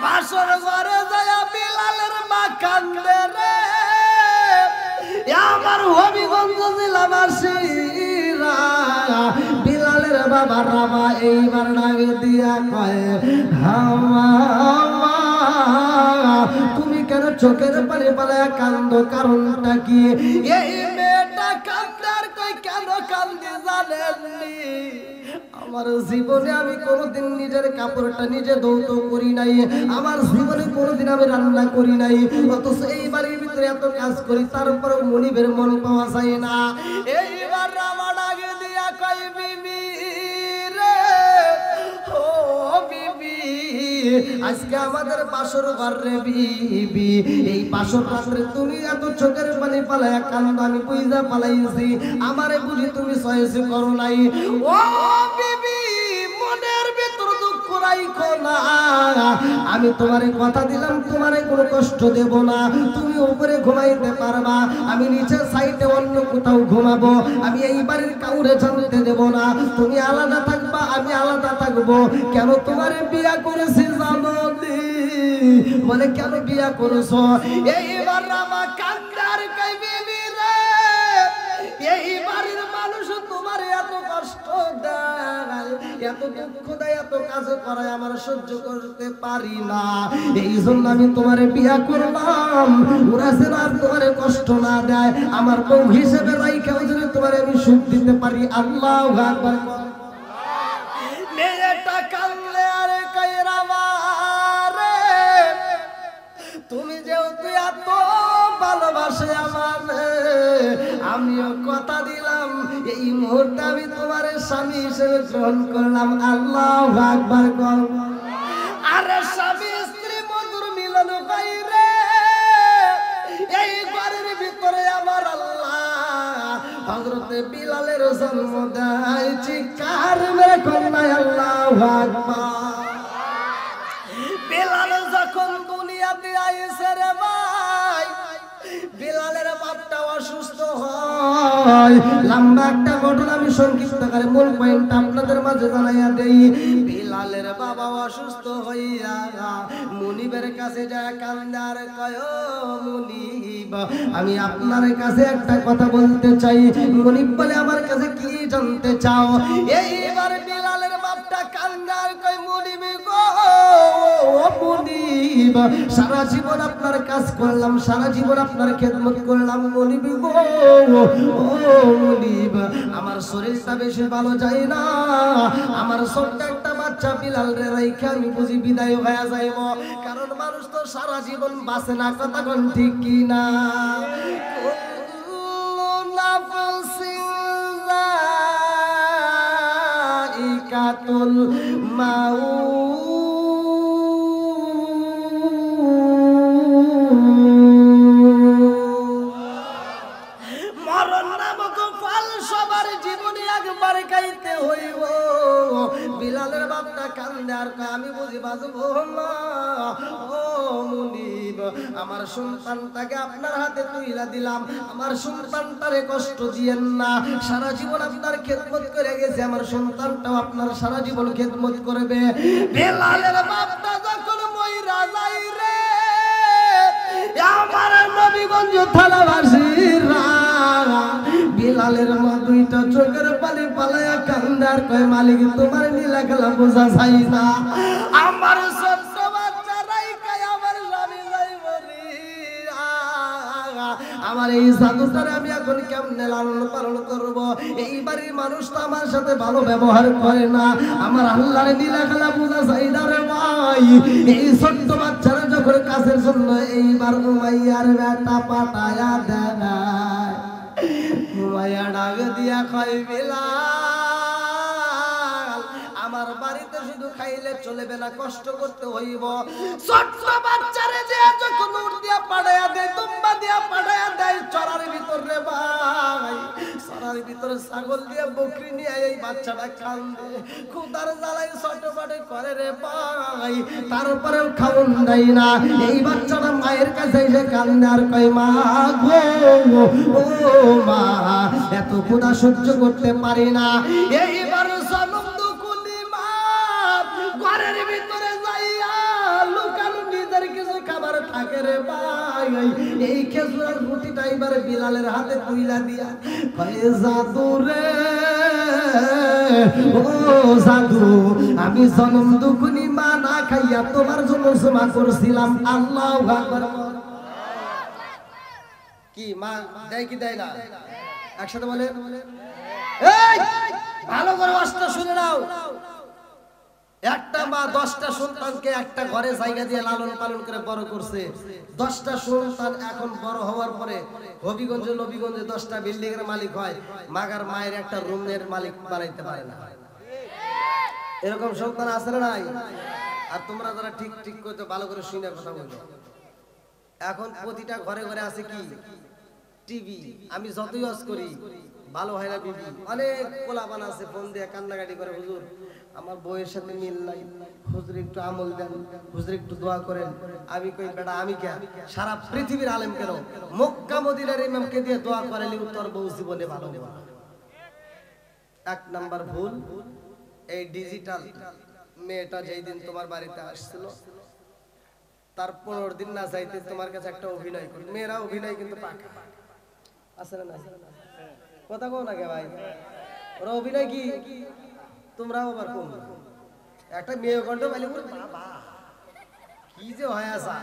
A: বাসর ঘরে যায় বিলালের মা কান্দে রে আমার হবিগঞ্জ জেলা বাসীরা বিলালের বাবা রামা এইবার নাগে দিয়া কয় হামা তুমি কেন চোখের পানি পালায়া কান্দো কারণটা কি এই মেয়েটা কান্দার কই কেন কান্দে জানেননি আমার জীবনে আমি কোনোদিন নিজের কাপড়টা নিজে ধৌত করি নাই আমার জীবনে কোনোদিন আমি রান্না করি নাই অথচ এই বাড়ির ভিতরে এত কাজ করি তারপরে মনিবের মন পাওয়া যায় না এইবার আমার আগে দিয়া কই বিবি রে ও বিবি আজকে আমাদের বাসর ঘর রে বিবি এই বাসর রাত্রে তুমি এত চোখের পানি পালায়া কান্দ আমি বুঝা পালাইছি আমারে বুঝি তুমি সহ্য করো নাই ও বিবি মনের ভিতর দুঃখ রাখো না আমি তোমারে কথা দিলাম তোমারে কোনো কষ্ট দেব না তুমি উপরে ঘুমাইতে পারবা আমি নিচে সাইডে অন্য কোথাও ঘুমাবো আমি এই বাড়ির কাউরে জানতে দেব না তুমি আলাদা থাকবা আমি আলাদা থাকবো কেন তোমারে বিয়া করেছি জানো বলে কেন বিয়া করেছো এইবার রামা কান্দার কই বিবি রে এই বাড়ির মানুষ তোমার এত কষ্ট দেয় এত দুঃখ দেয় এত কাজ করায় আমার সহ্য করতে পারি না এই জন্য আমি তোমারে বিয়া করলাম ওরা যেন আর তোমারে কষ্ট না দেয় আমার বউ হিসেবে রাইখাও যেন তোমারে আমি সুখ দিতে পারি আল্লাহু আকবার মেয়েটা কাঁদলে আরে কই রামা রে তুমি যেহেতু এত ভালোবাসে আমারে আমিও কথা দিলাম এই মুহূর্তে আমি তোমার স্বামী হিসেবে গ্রহণ করলাম আল্লাহু আকবার কর আরে স্বামী স্ত্রী মধুর মিলন বাইরে এই ঘরের ভিতরে আমার আল্লাহ হযরতে বিলালের জন্ম দেয় চিৎকার মেরে কন্যা আল্লাহু আকবার বিলাল যখন দুনিয়াতে আইছে রে ভাই বিলালের বাপটা অসুস্থ হয় লম্বা একটা ঘটনা আমি সংক্ষিপ্ত করে মূল পয়েন্ট আপনাদের মাঝে জানাইয়া দেই বিলালের বাবা অসুস্থ হইয়া মুনিবের কাছে যায় কান্দার কয় মুনিব আমি আপনার কাছে একটা কথা বলতে চাই মুনিব বলে আমার কাছে কি জানতে চাও এইবার বিলালের বাপটা কান্দার কয় মুনিব গো মুনিব সারা জীবন আপনার কাজ করলাম সারা জীবন আপনার খেদমত করলাম মুনিব গো ও মুনিব আমার শরীরটা বেশি ভালো যায় না আমার ছোট্ট একটা বাচ্চা বিলাল রে রাইখা আমি বুঝি বিদায় হয়ে যাইব কারণ মানুষ তো সারা জীবন বাঁচে না কথা কোন ঠিক কি না যায়িকাতুল মাউত মরণ নামক ফল সবার জীবনে একবার খাইতে হইব বিলালের বাপটা কান্দে আর আমি বুঝি বাঁচবো না ও মুনিব আমার সন্তানটাকে আপনার হাতে তুইলা দিলাম আমার সন্তানটারে কষ্ট দিয়েন না সারা জীবন আপনার খেদমত করে গেছে আমার সন্তানটাও আপনার সারা জীবন খেদমত করবে। বেলালের বাপটা যখন মইরা যাই রে আমার নবীগঞ্জ থানাবাসীরা বিলালের মা দুইটা চোখের পানি পালায়া কান্দার কয় মালিক তোমার নীলা খেলা বোঝা চাই না আমার ছোট্ট বাচ্চারাই কয় আমার স্বামী যাই বলি আমার এই জাদুটারে আমি এখন কেমনে লালন পালন করব এই বাড়ির মানুষ তো আমার সাথে ভালো ব্যবহার করে না আমার আল্লাহর নীলা খেলা বোঝা চাই না রে ভাই এই ছোট্ট বাচ্চারা যখন কাছের জন্য এইবার উমাইয়ার বেটা পাঠায়া দেয় উমাইয়া ডাক দিয়া কয় বিলাল আমার বাড়িতে শুধু খাইলে চলবে না কষ্ট করতে হইব ছোট্ট বাচ্চারে যে যখন উঠ দিয়া পাড়ায়া দেয় তুম্বা দিয়া পাড়ায়া দেয় চড়ার ভিতর রে ভাই চড়ার ভিতরে ছাগল দিয়া বকরি নিয়ে এই বাচ্চাটা কান্দে খুদার জ্বালাই ছটফটে করে রে ভাই তারপরেও খাওন দেয় না এই বাচ্চাটা মায়ের কাছে এসে কান্দে আর কয় মা গো ও মা এত ক্ষুধা সহ্য করতে পারি না এইবার জনম দুকুলি মা ঘরের ভিতরে যাইয়া লুকানো নিজের কিছু খাবার থাকে রে ভাই এই খেজুরের রুটিটা এবার বিলালের হাতে তুইলা দিয়া কয় জাদু রে ও জাদু আমি জনম দুকুনি মা না খাইয়া তোমার জন্য জমা করছিলাম আল্লাহু আকবার কি মা দেয় কি দেয় না একসাথে বলে এই ভালো করে ওয়াজটা শুনে নাও একটা মা 10টা সন্তানকে একটা ঘরে জায়গা দিয়ে লালন পালন করে বড় করছে 10টা সন্তান এখন বড় হওয়ার পরে হবিগঞ্জে নবীগঞ্জে 10টা বিল্ডিং এর মালিক হয় মাগার মায়ের একটা রুমের মালিক বানাইতে পারে না এরকম সন্তান আছে না নাই আর তোমরা যারা ঠিক ঠিক করতে ভালো করে শুনে কথা বলো এখন প্রতিটা ঘরে ঘরে আছে কি টিভি আমি যতই ওয়াজ করি ভালো হয় না বিবি অনেক পোলাপান আছে ফোন দিয়ে কান্নাকাটি করে হুজুর আমার বউয়ের সাথে মিল নাই হুজুর একটু আমল দেন হুজুর একটু দোয়া করেন আমি কই বেটা আমি কে সারা পৃথিবীর আলেম কেন মক্কা মদিনার ইমামকে দিয়ে দোয়া করালে উত্তর বউ জীবনে ভালো হবে এক নাম্বার ভুল এই ডিজিটাল মেয়েটা যেই দিন তোমার বাড়িতে আসছিল তার 15 দিন না যাইতে তোমার কাছে একটা অভিনয় করে মেয়েরা অভিনয় কিন্তু পাকা আছে না কথা কও না কে ভাই ওরা অভিনয় কি তোমরাও আবার কোন একটা মেয়ে কণ্ঠ পাইলে বাবা কি যে হয় আসা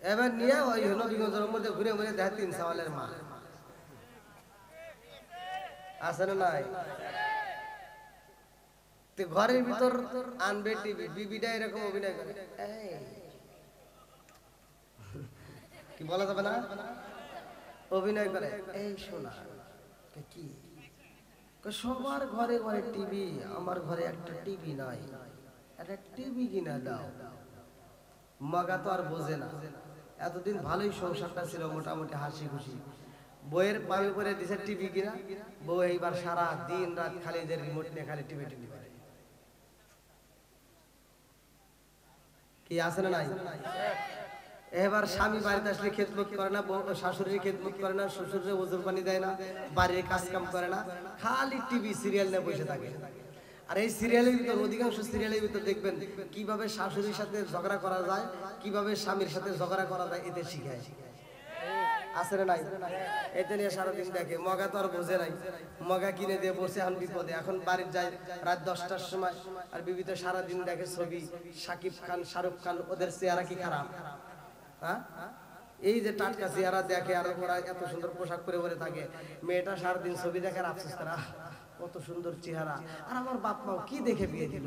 A: এবার নিয়ে ওই নবীগঞ্জের মধ্যে ঘুরে ঘুরে দেখে 3 সওয়ালের মা আছে না নাই তে ঘরের ভিতর আনবে টিভি বিবিটা এরকম অভিনয় করে কি বলা যাবে না অভিনয় করে এই শোনা কি সবার ঘরে ঘরে টিভি আমার ঘরে একটা টিভি নাই একটা টিভি কিনা দাও মগা তো আর বোঝে না এতদিন ভালোই সংসারটা ছিল মোটামুটি হাসি খুশি বইয়ের পাবে করে দিছে টিভি কিনা বউ এইবার সারা দিন রাত খালি যে রিমোট নিয়ে খালি টিভি টিভি করে কি আছে না নাই এবার স্বামী বাড়িতে আসলে খেদমত করে না শাশুড়ির খেদমত করে না শ্বশুরের ওজোর পানি দেয় না বাড়ির কাজ কাম করে না খালি টিভি সিরিয়াল নিয়ে বসে থাকে আর এই সিরিয়ালের ভিতর অধিকাংশ সিরিয়ালের ভিতর দেখবেন কিভাবে শাশুড়ির সাথে ঝগড়া করা যায় কিভাবে স্বামীর সাথে ঝগড়া করা যায় এতে শিখায় আছে না নাই এতে নিয়ে সারাদিন দেখে মগা তো আর বোঝে নাই মগা কিনে দিয়ে বসে এখন বিপদে এখন বাড়ির যায় রাত 10টার সময় আর বিবি তো সারাদিন দেখে ছবি শাকিব খান শাহরুখ খান ওদের চেহারা কি খারাপ হ্যাঁ এই যে টাটকা চেহারা দেখে আর ওরা এত সুন্দর পোশাক পরে পরে থাকে মেয়েটা সারাদিন ছবি দেখে আর আফসোস করে কত সুন্দর চেহারা আর আমার বাপ মাও কি দেখে বিয়ে দিল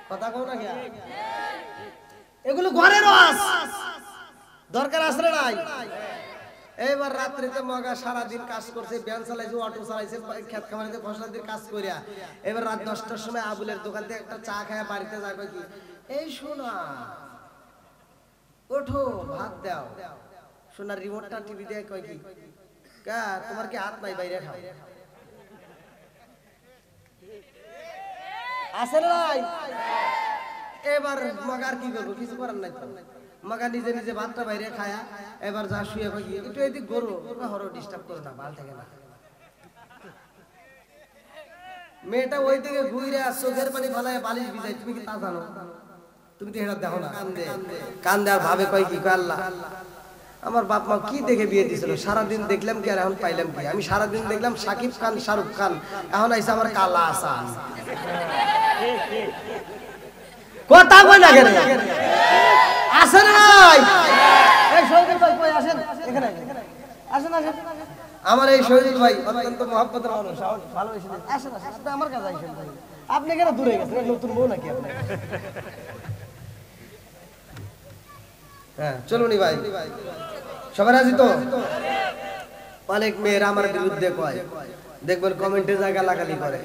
A: কথা কও না কেন এগুলো ঘরের ওয়াজ দরকার আসলে নাই এবার রাত্রিতে মগা সারা দিন কাজ করছে ব্যান চালাইছে অটো চালাইছে ক্ষেত খামারিতে ফসল দিয়ে কাজ করিয়া এবার রাত 10টার সময় আবুলের দোকান থেকে একটা চা খায়া বাড়িতে যাবে কি এই শোনা ওঠো ভাত দাও শোনা রিমোটটা টিভি দিয়ে কয় কি কা তোমার কি হাত নাই বাইরে খাও আসলে নাই এবার মগার কি করবো কিছু করার নাই তো মাগা নিজে নিজে ভাতটা বাইরে খায়া এবার যা শুয়ে কই একটু এদিক গরু হরো ডিস্টার্ব করো না ভাল থাকে না। মেয়েটা ওই দিকে ঘুরে চোখের পানি ফালায় বালিশ ভিজাই, তুমি কি তা জানো? তুমি তো এটা দেখো না, কান্দে আর ভাবে কয় কি আল্লাহ আমার বাপ মা কি দেখে বিয়ে দিয়েছিল, সারাদিন দেখলাম কি আর এখন পাইলাম কি? আমি সারাদিন দেখলাম শাকিব খান শাহরুখ খান, এখন আইসা আমার কালা আসান। কথা কই না কেন আসেন নাই? এই শহীদুল ভাই কই আসেন, এখানে আসেন আসেন। আমার এই শহীদুল ভাই অত্যন্ত মহব্বতের মানুষ, ভালোবাসেন। আসেন আসেন, আপনি আমার কাছে আইসেন ভাই। আপনি কেন দূরে গেছেন? নতুন বউ নাকি আপনি? হ্যাঁ চলুনি ভাই, সবাই রাজি তো? অনেক মেয়েরা আমার বিরুদ্ধে কয়, দেখবেন কমেন্টে জায়গা লাগালি করে।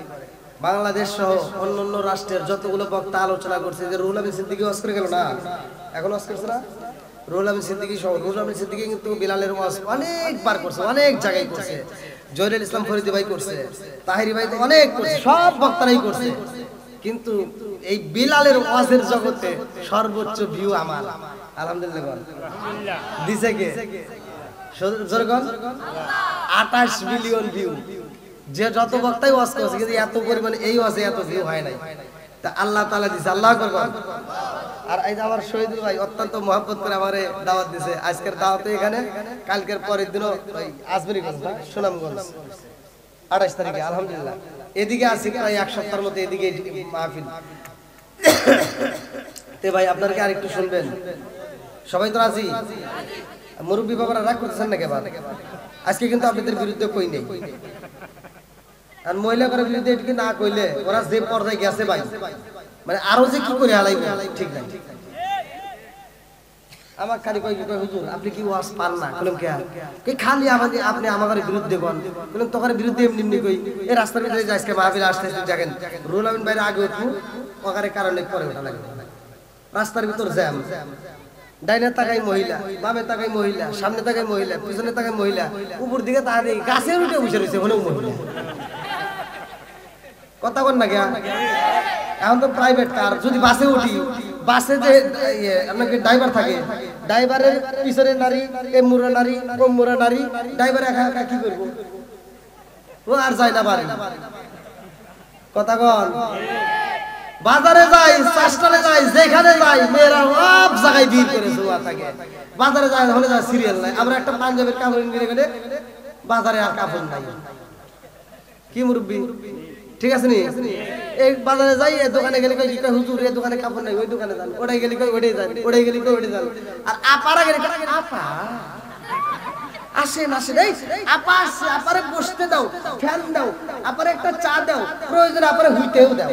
A: বাংলাদেশ সহ অন্যান্য রাষ্ট্রের যতগুলো বক্তা আলোচনা করছে, যে রুহুল আমিন সিদ্দিকী ওয়াজ করে গেল না, এখন ওয়াজ করছে না? রুহুল আমিন সিদ্দিকী সহ, রুহুল আমিন সিদ্দিকী কিন্তু বিলালের ওয়াজ অনেকবার করছে, অনেক জায়গায় করছে। জয়নুল ইসলাম ফরিদি ভাই করছে, তাহিরি ভাই তো অনেক করছে, সব বক্তারাই করছে। কিন্তু এই বিলালের ওয়াজের জগতে সর্বোচ্চ ভিউ আমার, আলহামদুলিল্লাহ দিছে কে? 28 মিলিয়ন ভিউ। যে যত বক্তাই ওয়াজ করছে কিন্তু এত পরিমাণে এই ওয়াজে এত ভিউ হয় নাই, তা আল্লাহ তাআলা দিছে, আল্লাহু আকবার। আর এই যে আমার শহীদুল ভাই অত্যন্ত মহব্বত করে আমারে দাওয়াত দিছে। আজকের দাওয়াতে এখানে, কালকের পরের দিনও ওই আজমেরীগঞ্জ না সুনামগঞ্জ 28 তারিখে, আলহামদুলিল্লাহ। এদিকে আছি প্রায় এক সপ্তাহের মতো, এদিকে মাহফিল। তে ভাই আপনারা কি আরেকটু শুনবেন? সবাই তো রাজি? মুরব্বী বাবারা রাগ করতেছেন না কেবার? আজকে কিন্তু আপনাদের বিরুদ্ধে কই নেই, আর মহিলা করে বিরুদ্ধে এটুকু না কইলে ওরা যে পর্যায়ে গেছে ভাই, মানে আরো যে কি করে হালাইবে ঠিক নাই। আমার খালি কই কই হুজুর আপনি কি ওয়াজ পান না? বললাম কে কি খালি আমাদের আপনি আমাদের বিরুদ্ধে কোন? বললাম তোকার বিরুদ্ধে এমনি এমনি কই, এই রাস্তার ভিতরে যাই আজকে মাহফিল আসতেছে দেখেন রুহুল আমিন ভাইয়ের আগে উঠু, ওকারে কারণে পরে ওঠা লাগে। রাস্তার ভিতর জ্যাম, ডাইনে তাকাই মহিলা, বামে তাকাই মহিলা, সামনে তাকাই মহিলা, পিছনে তাকাই মহিলা, উপর দিকে তাকাই গাছের উঠে বসে রয়েছে হলেও মহিলা। কথা বল না কে? এখন তো প্রাইভেট কার, যদি বাসে উঠি, বাসে যে আপনাকে ড্রাইভার থাকে, ড্রাইভারের পিছনে নারী, এ মুরা নারী, ও মুরা নারী, ড্রাইভার একা একা কি করবো? ও আর যায় না বাড়ি। কথা বল। বাজারে যাই, চাষটালে যাই, যেখানে যাই মেয়েরা সব জায়গায় ভিড় করে জোয়া থাকে। বাজারে যায় হলে যায় সিরিয়াল নাই, আমরা একটা পাঞ্জাবের কাপড় কিনে গেলে বাজারে আর কাপড় নাই। কি মুরব্বী ঠিক আছে নি? এই বাজারে যাই, এই দোকানে গেলে কই কি হুজুর এই দোকানে কাপড় নাই, ওই দোকানে যান, ওটাই গেলে কই ওটাই যান, ওটাই গেলে কই ওটাই যান। আর আপারা গেলে আপা আসেন আসেন, এই আপা আসছে, আপারে বসতে দাও, ফ্যান দাও, আপারে একটা চা দাও, প্রয়োজন আপারে হইতেও দাও।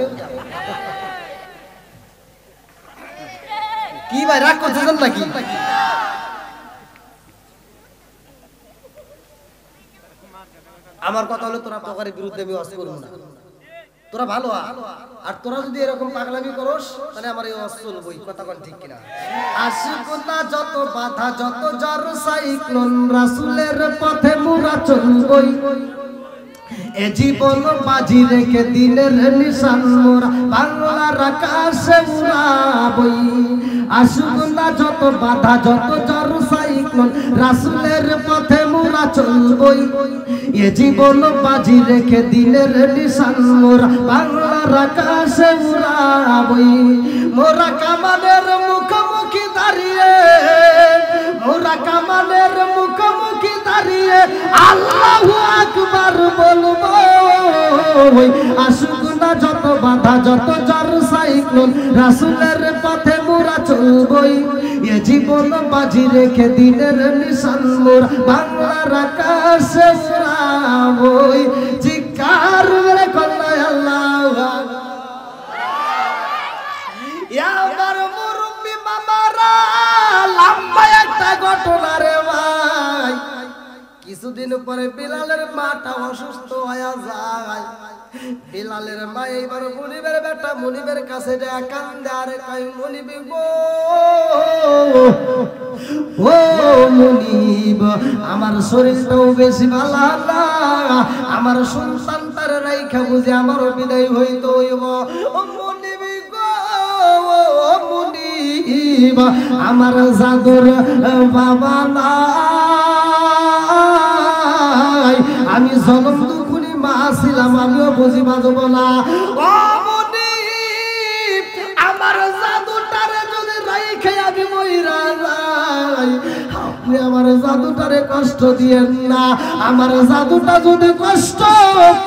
A: কি ভাই রাগ করতেছেন নাকি? আমার কথা হলো তোরা তোকারের বিরুদ্ধে আমি ওয়াজ করব না, তোরা ভালো আর তোরা যদি এরকম পাগলামি করস তাহলে আমার এই ওয়াজ চলবই। কথা কোন ঠিক কিনা? আশিকুনা যত বাধা যত জ্বর সাইক্লোন, রাসূলের পথে মুরা চলবই। এ জীবন বাজি রেখে দিনের নিশান মোরা বাংলার আকাশে উড়াবই। আশিকুনা যত বাধা যত জ্বর সাইক্লোন, রাসূলের পথে মুরা চলবই। এ জীবন বাজি রেখে দিনের নিশান মোরা বাংলার আকাশে উড়াবই। মোরা কামানের মুখোমুখি দাঁড়িয়ে, মোরা কামানের মুখোমুখি দাঁড়িয়ে আল্লাহু আকবার বলবো। আসুক না যত বাধা যত জ্বর সাইক্লোন, রাসূলের পথে মোরা চলবই। এ জীবন বাজি রেখে দিনের নিশান মোরা বাংলার আকাশে উড়াবই। চিৎকার করে কল্লায় আল্লাহু আকবার। আমার মুরব্বি মামারা লম্বা একটা ঘটনা রে ভাই। কিছুদিন পরে বিলালের মাটা অসুস্থ হয়ে যায়। বিলালের মা এইবার মুনিবের বেটা মুনিবের কাছে যায়, কান্দে আর কয় মুনিবি গো, ও মুনিব আমার শরীরটাও বেশি ভালো না, আমার সন্তানটার রাইখা বুঝে আমার বিদায় হইতে হইব। ও মুনিবি গো, ও মুনিব আমার জাদুর বাবা নাই, আমি জনম দুখুনি মা ছিলাম, আমিও বুঝি বাজব না। ও মনিব, আমার জাদুটারে যদি রাইখে আমি মইরা যাই, আপনি আমার জাদুটারে কষ্ট দিয়েন না। আমার জাদুটা যদি কষ্ট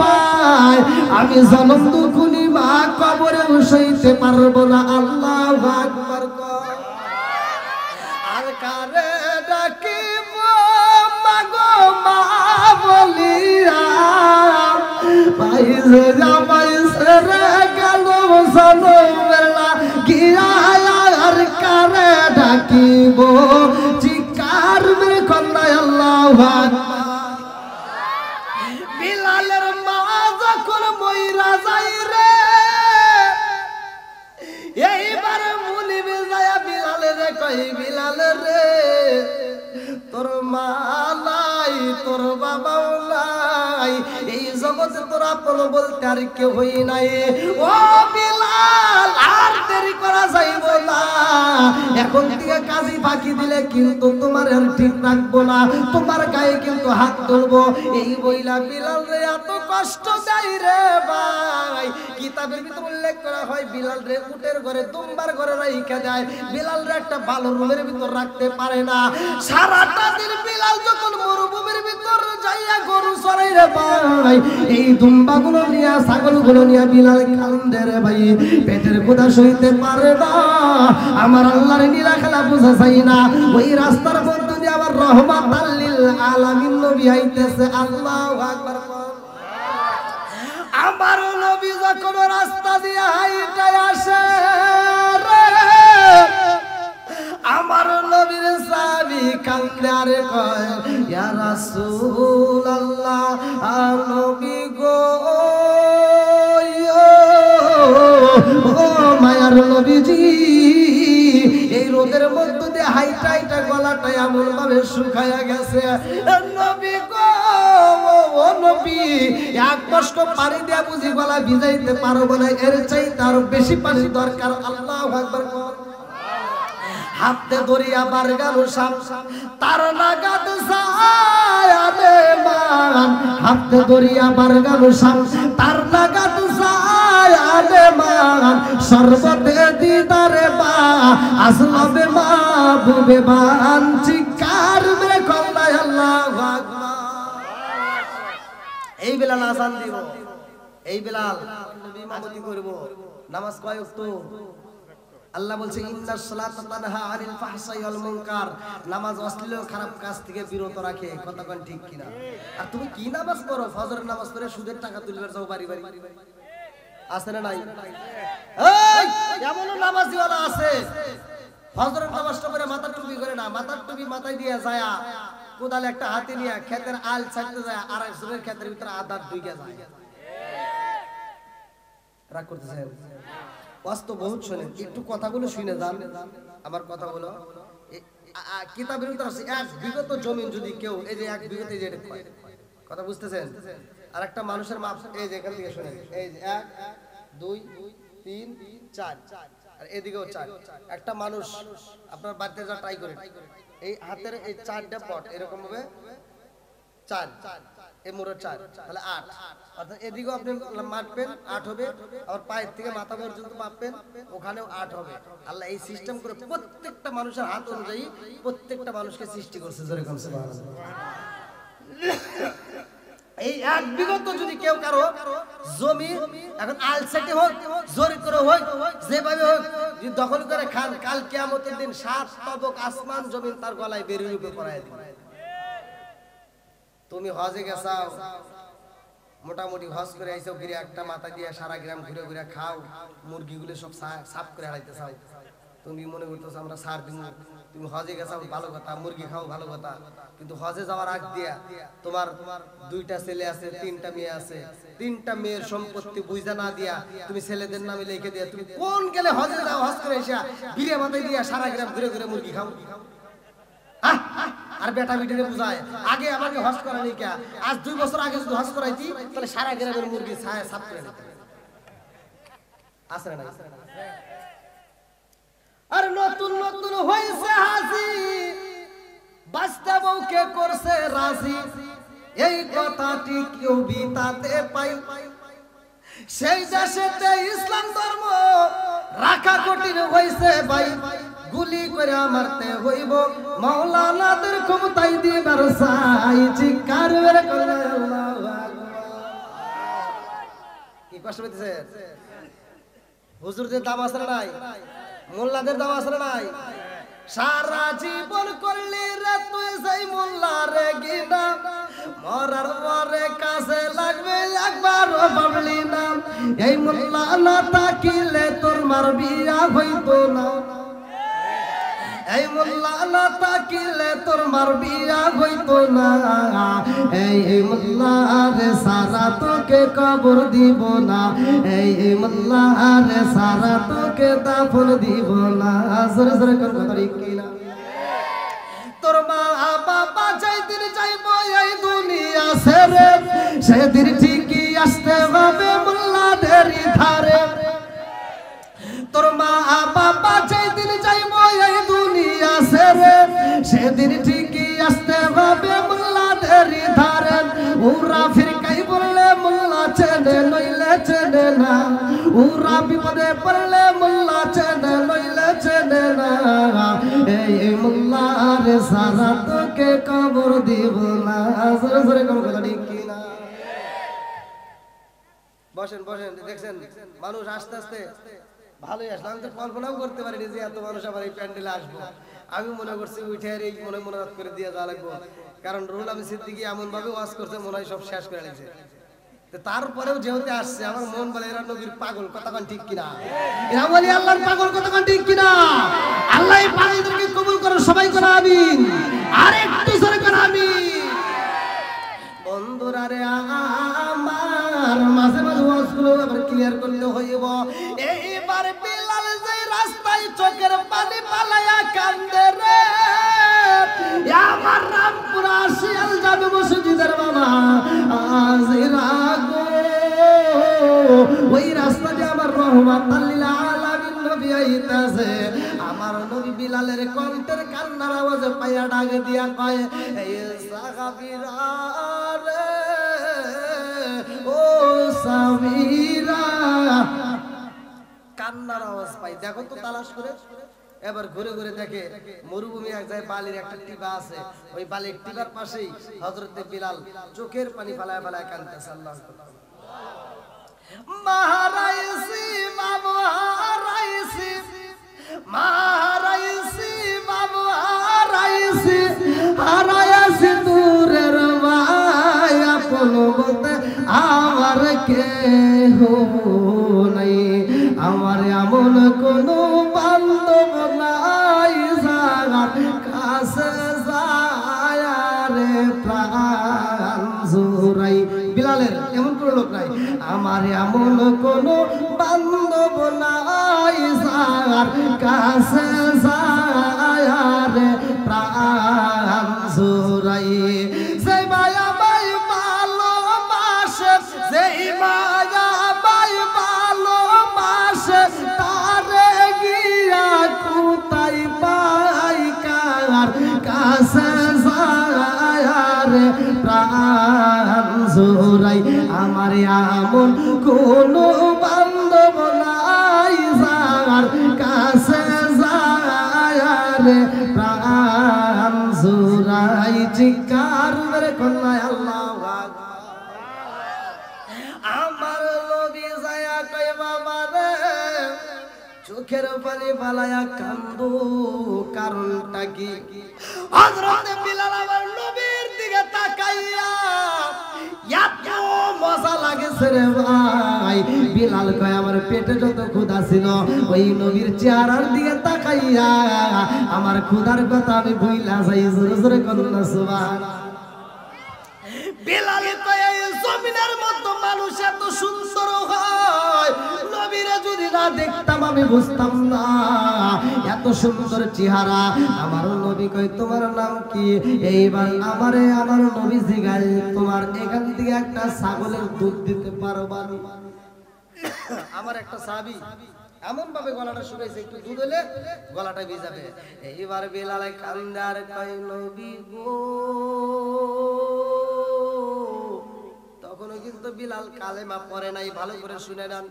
A: পায়, আমি জনম দুখুনি মা কবরে বসাইতে পারবো না। আল্লাহু আকবার। আর কারে ডাকিব মাগো মা বলিয়া, ভাই যে জামাই ছেড়ে গেল জনমেলা গিয়া, আর কারে ডাকিব চিৎকার মেরে কন্যায় আল্লাহু আকবার। বিলালের মা যখন মইরা যাই রে, এইবার মুনিবে যায় বিলালের কই বিলাল রে, তোর মা নাই, তোর বাবাও নাই, এই জগতে তোর আপন বলতে আর কেউ হই নাই। ও বিলাল, আর দেরি করা যাইব না, এখন থেকে কাজী ফাঁকি দিলে কিন্তু তোমার আর ঠিক রাখবো না, তোমার গায়ে কিন্তু হাত তুলবো। এই বইলা বিলাল রে এত কষ্ট দেয় রে ভাই। কিতাবের ভিতরে উল্লেখ করা হয় বিলাল রে উটের ঘরে দুম্বার ঘরে রাইখা দেয়, বিলাল রে একটা ভালো রুমের ভিতর রাখতে পারে না। সারাটা দিন বিলাল যখন মরুভূমির ভিতর যাইয়া গরু চড়াই রে ভাই, এই দুম্বাগুলো নিয়া ছাগলগুলো নিয়া বিলাল কান্দে রে ভাই, পেটের ক্ষুধা সইতে পারে না। আমার আল্লাহর নীলা খেলা বুঝা যায় না। ওই রাস্তার মধ্যে দিয়ে আবার রহমাতাল লিল আলামিন নবী আইতেছে। আল্লাহু আকবার। আমার নবী যখন রাস্তা দিয়ে হাইটে আসে রে, আমার নবীর সাহাবী কান্দে আর কয় ইয়া রাসূলুল্লাহ, নবী গো, ও মায়ার নবীজি, এই রোদের মধ্যে দিয়ে হাইটা হাইটা গলাটা এমন ভাবে শুকায়া গেছে, নবী গো, ও নবী, এক কষ্ট পানি দিয়া বুঝি গলা ভিজাইতে পারবো না, এর চাইতে আরো বেশি পানি দরকার। আল্লাহু আকবার। হাতে দরিয়া বার গেল সাপ, তার নাগাদ যায় মান, হাতে দরিয়া বার গেল সাপ, তার নাগাদ যায় মান, সর্বতে দিদারে বা আসলবে মাহবুবে বান, চিৎকার মেরে কন্যায় আল্লাহু আকবার। এই বিলাল আযান দিব, এই বিলাল ইমামতি করব, নামাজ কয় ওয়াক্ত? আল্লাহ বলছে ইন্নাস সালাতা তানহা আনিল ফাহশাই ওয়াল মুনকার, নামাজ অশ্লীল ও খারাপ কাজ থেকে বিরত রাখে। কথা কোন ঠিক কিনা? আর তুমি কি নামাজ পড়ো? ফজরের নামাজ পড়ে সুদের টাকা তুলবার যাও বাড়ি বাড়ি, আছে না নাই? এই এমন নামাজিওয়ালা আছে, ফজরের নামাজটা পড়ে মাথার টুপি করে না, মাথার টুপি মাথায় দিয়ে যায়, কোদালে একটা হাতে নিয়ে ক্ষেতের আল ছাড়তে যায়, আর একজনের ক্ষেতের ভিতরে আদার ঢুকে যায়। রাগ করতেছেন? বাস্তব বহুত শোনেন, একটু কথাগুলো শুনে যান আমার কথাগুলো। কিতাবের ভিতরে আছে এক বিগত জমিন যদি কেউ, এই যে এক বিগত, এই যে কথা বুঝতেছেন? আর একটা মানুষের মাপ এই যে এখান থেকে শুনেন, এই যে 1 2 3 4, আর এদিকেও 4। একটা মানুষ আপনার বাড়িতে যা ট্রাই করে, এই হাতের এই 4টা পট এরকম ভাবে 4, এই মোড়ে 4, তাহলে 8, অর্থাৎ এদিকেও আপনি মাপবেন 8 হবে, আবার পায়ের থেকে মাথা পর্যন্ত মাপবেন, ওখানেও 8 হবে। আল্লাহ এই সিস্টেম করে প্রত্যেকটা মানুষের হাত অনুযায়ী প্রত্যেকটা মানুষকে সৃষ্টি করছে। জোরে বলুন সুবহানাল্লাহ। এই এক বিগত যদি কেউ কারো জমি এখন আলসাটি হোক, জোর করে হোক, যেভাবে হোক, যদি দখল করে খান, কাল কিয়ামতের দিন 7 তবক আসমান জমিন তার গলায় বেরিয়ে রূপে পড়ায় দিবে। তুমি হজে গেছাও, মোটামুটি হজ করে আইছো, গিয়ে একটা মাথা দিয়ে সারা গ্রাম ঘুরে ঘুরে খাও, মুরগিগুলো সব সাফ করে হারাইতে চাও, তুমি মনে করতেছো আমরা সার দিব। তুমি হজে গেছাও ভালো কথা, মুরগি খাও ভালো কথা, কিন্তু হজে যাওয়ার আগ দিয়া তোমার 2টা ছেলে আছে, 3টা মেয়ে আছে, 3টা মেয়ের সম্পত্তি বুঝা না দিয়া তুমি ছেলেদের নামে লিখে দিয়া তুমি কোন গেলে হজে যাও, হজ করে এসে বিড়ে মাথায় দিয়া সারা গ্রাম ঘুরে ঘুরে মুরগি খাও। আর বেটা বিটিরে বুঝায় আগে আমাকে হজ করানি কে, আজ 2 বছর আগে যদি হজ করাইতি তাহলে সারা গ্রামের মুরগি সাফ করে নিতে। আছে না? আর নতুন নতুন হইছে হাসি, বাস্তবকে করছে রাজি, এই কথাটি কেউ বিতাতে পাই। সেই দেশেতে ইসলাম ধর্ম রাখা কঠিন হইছে ভাই, গুলি করে মারতে হইব মাওলানাদের ক্ষমতায় দিবার চাই। চিৎকার করে আল্লাহু আকবার। কি কষ্ট হইতেছে? হুজুরদের দাম আছে না নাই? মোল্লাদের দাম আছে না নাই? সারা জীবন করলি রে তুই সেই মোল্লা রে গিনা, মরার পরে কাছে লাগবে একবারও ভাবলি না। এই মোল্লা না তাকিলে তোর মার বিয়া হইতো না, এই মোল্লা না তাকিলে তোর মার বিয়া হইতো না। এই মোল্লা রে সারা তোকে কবর দিব না, এই মোল্লা রে সারা তোকে দাফন দিব না। জোরে জোরে কথা ঠিক কিনা? তোর মা বাবা যেদিন যাইব এই দুনিয়া ছেড়ে, সেদিন ঠিকই আসতে হবে মোল্লাদেরই ধারে। তোর মা বাবা যেদিন যাইব এই দুনিয়া ছেড়ে, সেদিন ঠিকই আসতে হবে মোল্লাদেরই ধারে। ওরা ফিরকাই বললে মোল্লা চেনে নইলে চেনে না, ওরা বিপদে পড়লে মোল্লা চেনে নইলে চেনে না। এই মোল্লা রে সারা তোকে কবর দিব না। জোরে জোরে কথা ঠিক কিনা? বসেন বসেন, দেখছেন মানুষ আস্তে আস্তে ভালোই আসলো। আমি তো কল্পনাও করতে পারিনি যে এত মানুষ আবার এই প্যান্ডেলে আসবো। আমি মনে করছি উঠে আর এই মনে করে দিয়ে যাওয়া লাগবো, কারণ রুহুল আমিন সিদ্দিকী এমন ভাবে ওয়াজ করছে মনে হয় সব শেষ করে লাগছে। তারপরেও যেহেতু আসছে, আমার মন বলে এরা নবীর পাগল, কতক্ষণ ঠিক কিনা? এরা বলি আল্লাহর পাগল, কতক্ষণ ঠিক কিনা? আল্লাহ এই পাগলদেরকে কবুল করো, সবাই করো আমিন। আর একটু জোরে করো আমিন। বন্ধুরা রে আমার মাঝে মাঝে ওয়াজগুলো আবার ক্লিয়ার করতে হইব। এইবার বিলাল যে রাস্তায় চোখের পানি পালায়া কান্দে রে, আমার রামপুরা শিয়াল যাবে মসজিদের বাবা আজিরা গো, ওই রাস্তাতে আমার রহমাতুল লিল আলামিন নবী আইতাছে। আমার নবী বিলালের কণ্ঠের কান্নার আওয়াজে পায়া ডাক দিয়া কয়, এই সাহাবীরা রে ও সাহাবীরা, কান্নার আওয়াজ পাই। দেখো তো তালাশ করে, এবার ঘুরে ঘুরে দেখে মরুভূমি এক জায়গায় বালির একটা টিবা আছে, ওই বালির টিবার পাশেই হযরতে বিলাল চোখের পানি ফালায় ফালায় কাঁদতেছে। আল্লাহু আকবার। মাহারাইসি বাবু হারাইসি, মাহারাইসি বাবু হারাইসি, হারাইসি দূরের ভাই, আপন বলতে আমার কেহ নাই, আমার এমন কোন বান্ধব নাই যার কাছে যায় রে প্রাণ জুড়াই। বিলালের এমন কোন লোক নাই, আমার এমন কোন বান্ধব নাই যার কাছে যায় রে প্রাণ জুড়াই। সেই মায়া মাই ভালোবাসে, সেই মায়া মাই ভালোবাসে, তারে গিয়া কোথায় পাই, কার কাছে যায় রে প্রাণ জুড়াই। আমার এমন কোন বান্ধব নাই যার কাছে যায় রে প্রাণ জুড়াই। চিৎকার মেরে কন্যায় আল্লাহু আকবার। আমার নবী যায়া কয় বাবা রে, চোখের পানি ফালায়া কান্দো, কারণটা কি? হযরতে বিলাল আমার নবীর দিকে তাকাইয়া এত মজা লাগেছে রে ভাই। বিলাল কয় আমার পেটে যত ক্ষুধা ছিল, ওই নবীর চেহারার দিকে তাকাইয়া আমার ক্ষুধার কথা আমি ভুইলা যাই। জোরে জোরে কন্যা সুবহানাল্লাহ। বিলাল কয় জমিনের মধ্যে মানুষ এত সুন্দর হয়, নবীরে যদি না দেখতাম আমি বুঝতাম না এত সুন্দর চেহারা। আমার নবী কয় তোমার নাম কি? এইবার আমারে আমার নবী জিগায়, তোমার এখান থেকে একটা ছাগলের দুধ দিতে পারবা? আমার একটা সাহাবী এমন ভাবে গলাটা শুকাইছে, একটু দুধ হলে গলাটা ভিজাবে। এইবার বিলালে কান্দার কয় নবী গো, তখনও কিন্তু বিলাল কালেমা পড়ে নাই, ভালো করে শুনে নেন।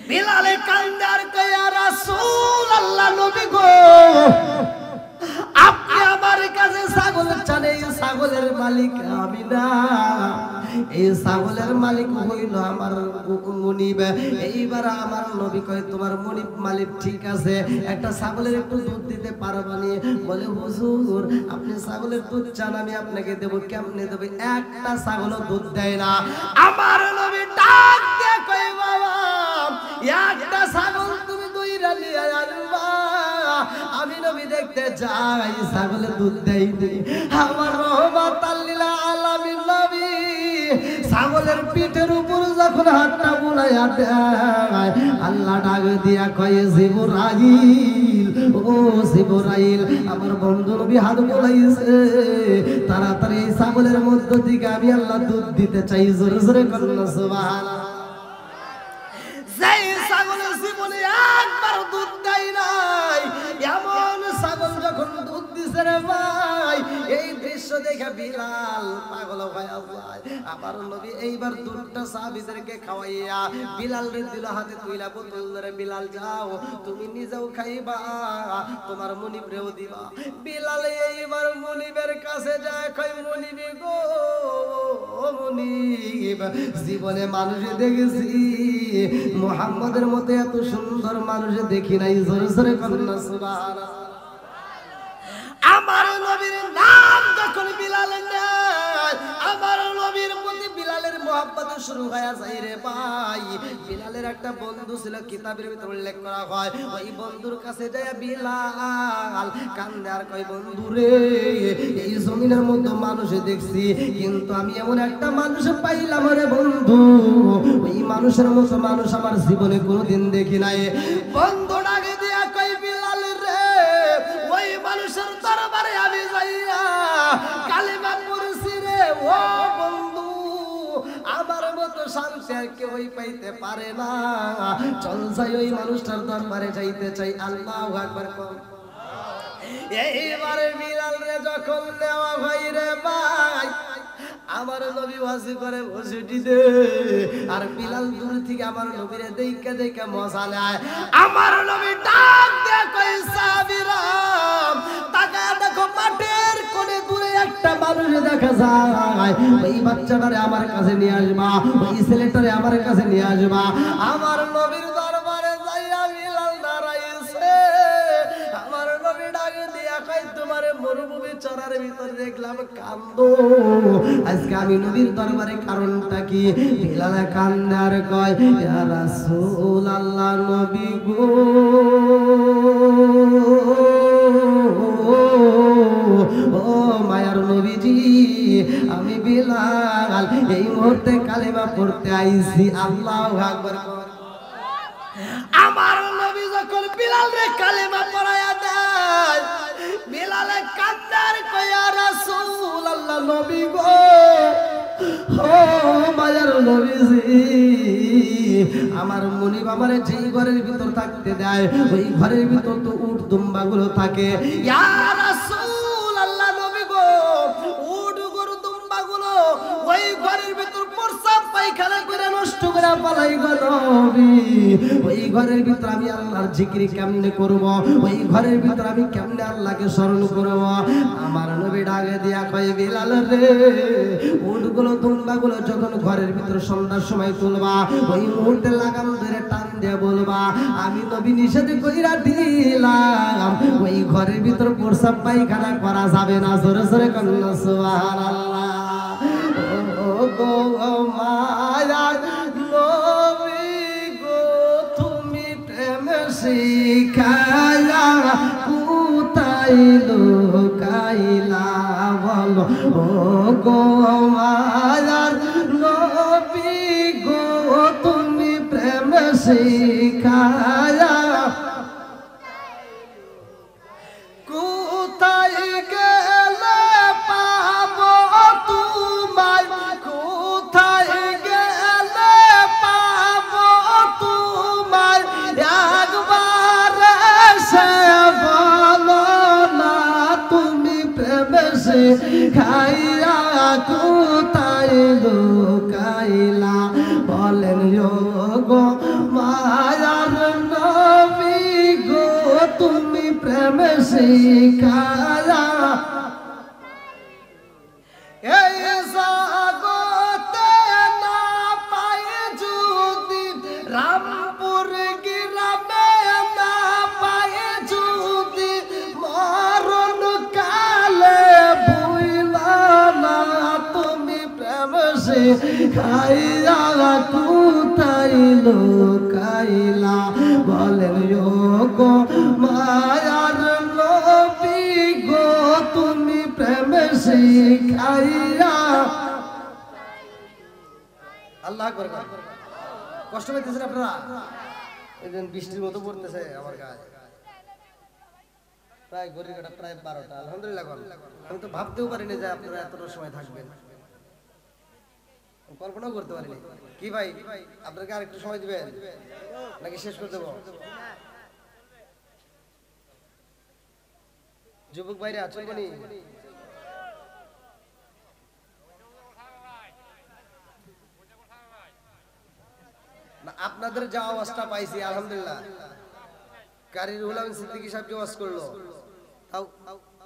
A: বিলালে কান্দার কয় ইয়া রাসূলুল্লাহ, নবী গো আপনি আমার কাছে ছাগল চান, এই ছাগলের মালিক আমি না, এই ছাগলের মালিক হইল আমার মুনিব। এইবার আমার নবী কয় তোমার মুনিব মালিক ঠিক আছে, একটা ছাগলের একটু দুধ দিতে পারবানি? বলে হুজুর আপনি ছাগলের দুধ চান, আমি আপনাকে দেব। কেমনে দেব? একটা ছাগলও দুধ দেয় না। আমার নবী ডাক দিয়ে কয় বাবা একটা ছাগল তুমি দুইটা নিয়ে আনবা, আমি নবী দেখতে যাই ছাগলে দুধ দেয়নি। আমার রহমাতাল লিল আলামিন নবী ছাগলের পিঠের উপর যখন হাতটা বুলাইয়া দেয়, আল্লাহ ডাক দিয়া কয় জিবরাইল, ও জিবরাইল আমার বন্ধু নবী হাত বুলাইছে, তাড়াতাড়ি এই ছাগলের মধ্য থেকে আমি আল্লাহ দুধ দিতে চাই। জোরে জোরে করুন সুবহানাল্লাহ। যেই ছাগলের জীবনে একবার দুধ দেয় নাই, এমন ছাগল যখন দুধ দিছে রে ভাই, এই দৃশ্য দেখে বিলাল পাগল হয়ে যায়। আমার নবী এইবার দুধটা সাহাবীদেরকে খাওয়াইয়া বিলাল রে দিল হাতে তুইলা বোতল ধরে, বিলাল যাও তুমি নিজেও খাইবা, তোমার মুনিবরেও দিবা। বিলাল এইবার মুনিবের কাছে যায়, কয় মুনিব গো মুনিব, জীবনে মানুষ দেখেছি মুহাম্মদের মতো এত সুন্দর মানুষ দেখি নাই। জোরে জোরে কন্যা সুবহানাল্লাহ। আমার নবীর নাম যখন বিলাল নেয়, আমার নবীর প্রতি বিলালের মহব্বত শুরু হয়ে যায় রে ভাই। বিলালের একটা বন্ধু ছিল, কিতাবের ভিতর উল্লেখ করা হয়, ওই বন্ধুর কাছে যায় বিলাল কান্দে আর কয় বন্ধু রে এই জমিনের মধ্যে মানুষ দেখছি, কিন্তু আমি এমন একটা মানুষ পাইলাম রে বন্ধু, ওই মানুষের মতো মানুষ আমার জীবনে কোনোদিন দেখি নাই। বন্ধু ডাকে দিয়া কয় বিলাল রে ওই মানুষের দরবারে আমি যাইয়া কালেমা পড়ছি রে, ও বন্ধু আমার মতো শান্তি আর কেউই পাইতে পারে না, চল যাই ওই মানুষটার দরবারে যাইতে চাই। আল্লাহু আকবার কর। এইবারে বিলাল রে যখন নেওয়া ভাই রে ভাই, আমার নবী ওয়াজি করে বসেটি দে, আর বিলাল দূর থেকে আমার নবীরে দেখে দেখে মজা নেয়। আমার নবী ডাক দিয়ে কয় সাহাবীরা তাকায় দেখো মাঠের কোণে দূরে একটা মানুষ দেখা যায়, ওই বাচ্চাটারে আমার কাছে নিয়ে আসবা, ওই ছেলেটারে আমার কাছে নিয়ে আসবা। আমার নবীর দরবারে যাইয়া বিলাল দাঁড়াইছে, আমার নবী ডাক দিয়া কয় তোমারে মরুভূমি চরার ভিতর দেখলাম কান্দো, আজকে আমি নবীর দরবারে কারণটা কি? বিলাল কান্দে আর কয় ইয়া রাসূলুল্লাহ নবী গো, ও মায়ার নবীজি আমি বিলাল এই মুহূর্তে কালেমা পড়তে আইছি। আল্লাহু আকবার। আমার নবী যখন বিলাল রে কালেমা পড়ায়া দেয়, বিলালে কান্দার কয় ইয়া রাসূলুল্লাহ নবী গো, ও মায়ার নবীজি আমার মুনিব আমারে যেই ঘরের ভিতর থাকতে দেয়, ওই ঘরের ভিতর তো উট দুম্বা গুলো থাকে। ইয়া রাসূলুল্লাহ নবী গো, উট গরু দুম্বা গুলো ওই ঘরের ভিতর প্রস্রাব পায়খানা করে নষ্ট করে পালাই গো নবী, ওই ঘরের ভিতর আমি আল্লাহর জিকির কেমনে করব, ওই ঘরের ভিতর আমি কেমনে আল্লাহকে স্মরণ করব? আমার নবী ডাকে দিয়া কয় বিলাল রে উটগুলো দুম্বাগুলো যখন ঘরের ভিতর সন্ধ্যার সময় তুলবা, ওই মুহূর্তে লাগাম ধরে টান দিয়ে বলবা আমি নবী নিষেধ কইরা দিলাম, ওই ঘরের ভিতর প্রস্রাব পায়খানা করা যাবে না। জোরে জোরে কন্যা সুবহানাল্লাহ। ও গো মায়ার নবী গো তুমি প্রেম শিখায়া কোথায় লুকাইলা বলো, ও গো মায়ার নবী গো তুমি প্রেম শিখায়া কোথায় গেলে পাবো তোমায়, কোথায় গেলে পাবো তোমায় খাইয়া কোথায় লুকাইলা বলেন গো মায়ার নবী গো তুমি প্রেম শিখায়া এই জগতে না পাই যদি রামপুর গ্রামে না পাই যদি মরণ কালে ভুইলা না তুমি প্রেম শিখাইয়া কোথায় লুকাইলা বলেন গো মায়ার নবী গো তুমি প্রেম শিখাইয়া আল্লাহ আকবার। কষ্ট পাইতেছেন আপনারা? এদিন বৃষ্টির মতো পড়তেছে আমার গায়ে, প্রায় ঘড়ির কাঁটা প্রায় 12টা। আলহামদুলিল্লাহ, আমি তো ভাবতেও পারিনি যে আপনারা এতটা সময় থাকবেন, কল্পনাও করতে পারিনি। কি ভাই, আপনাকে আরেকটু সময় দিবেন নাকি শেষ করে দেবো? যুবক ভাইরা চলবেনি? আপনাদের যা আওয়াজটা পাইছি আলহামদুলিল্লাহ, কারির হুলাম সিদ্দিকী সাহেব যে আওয়াজ করলো, তাও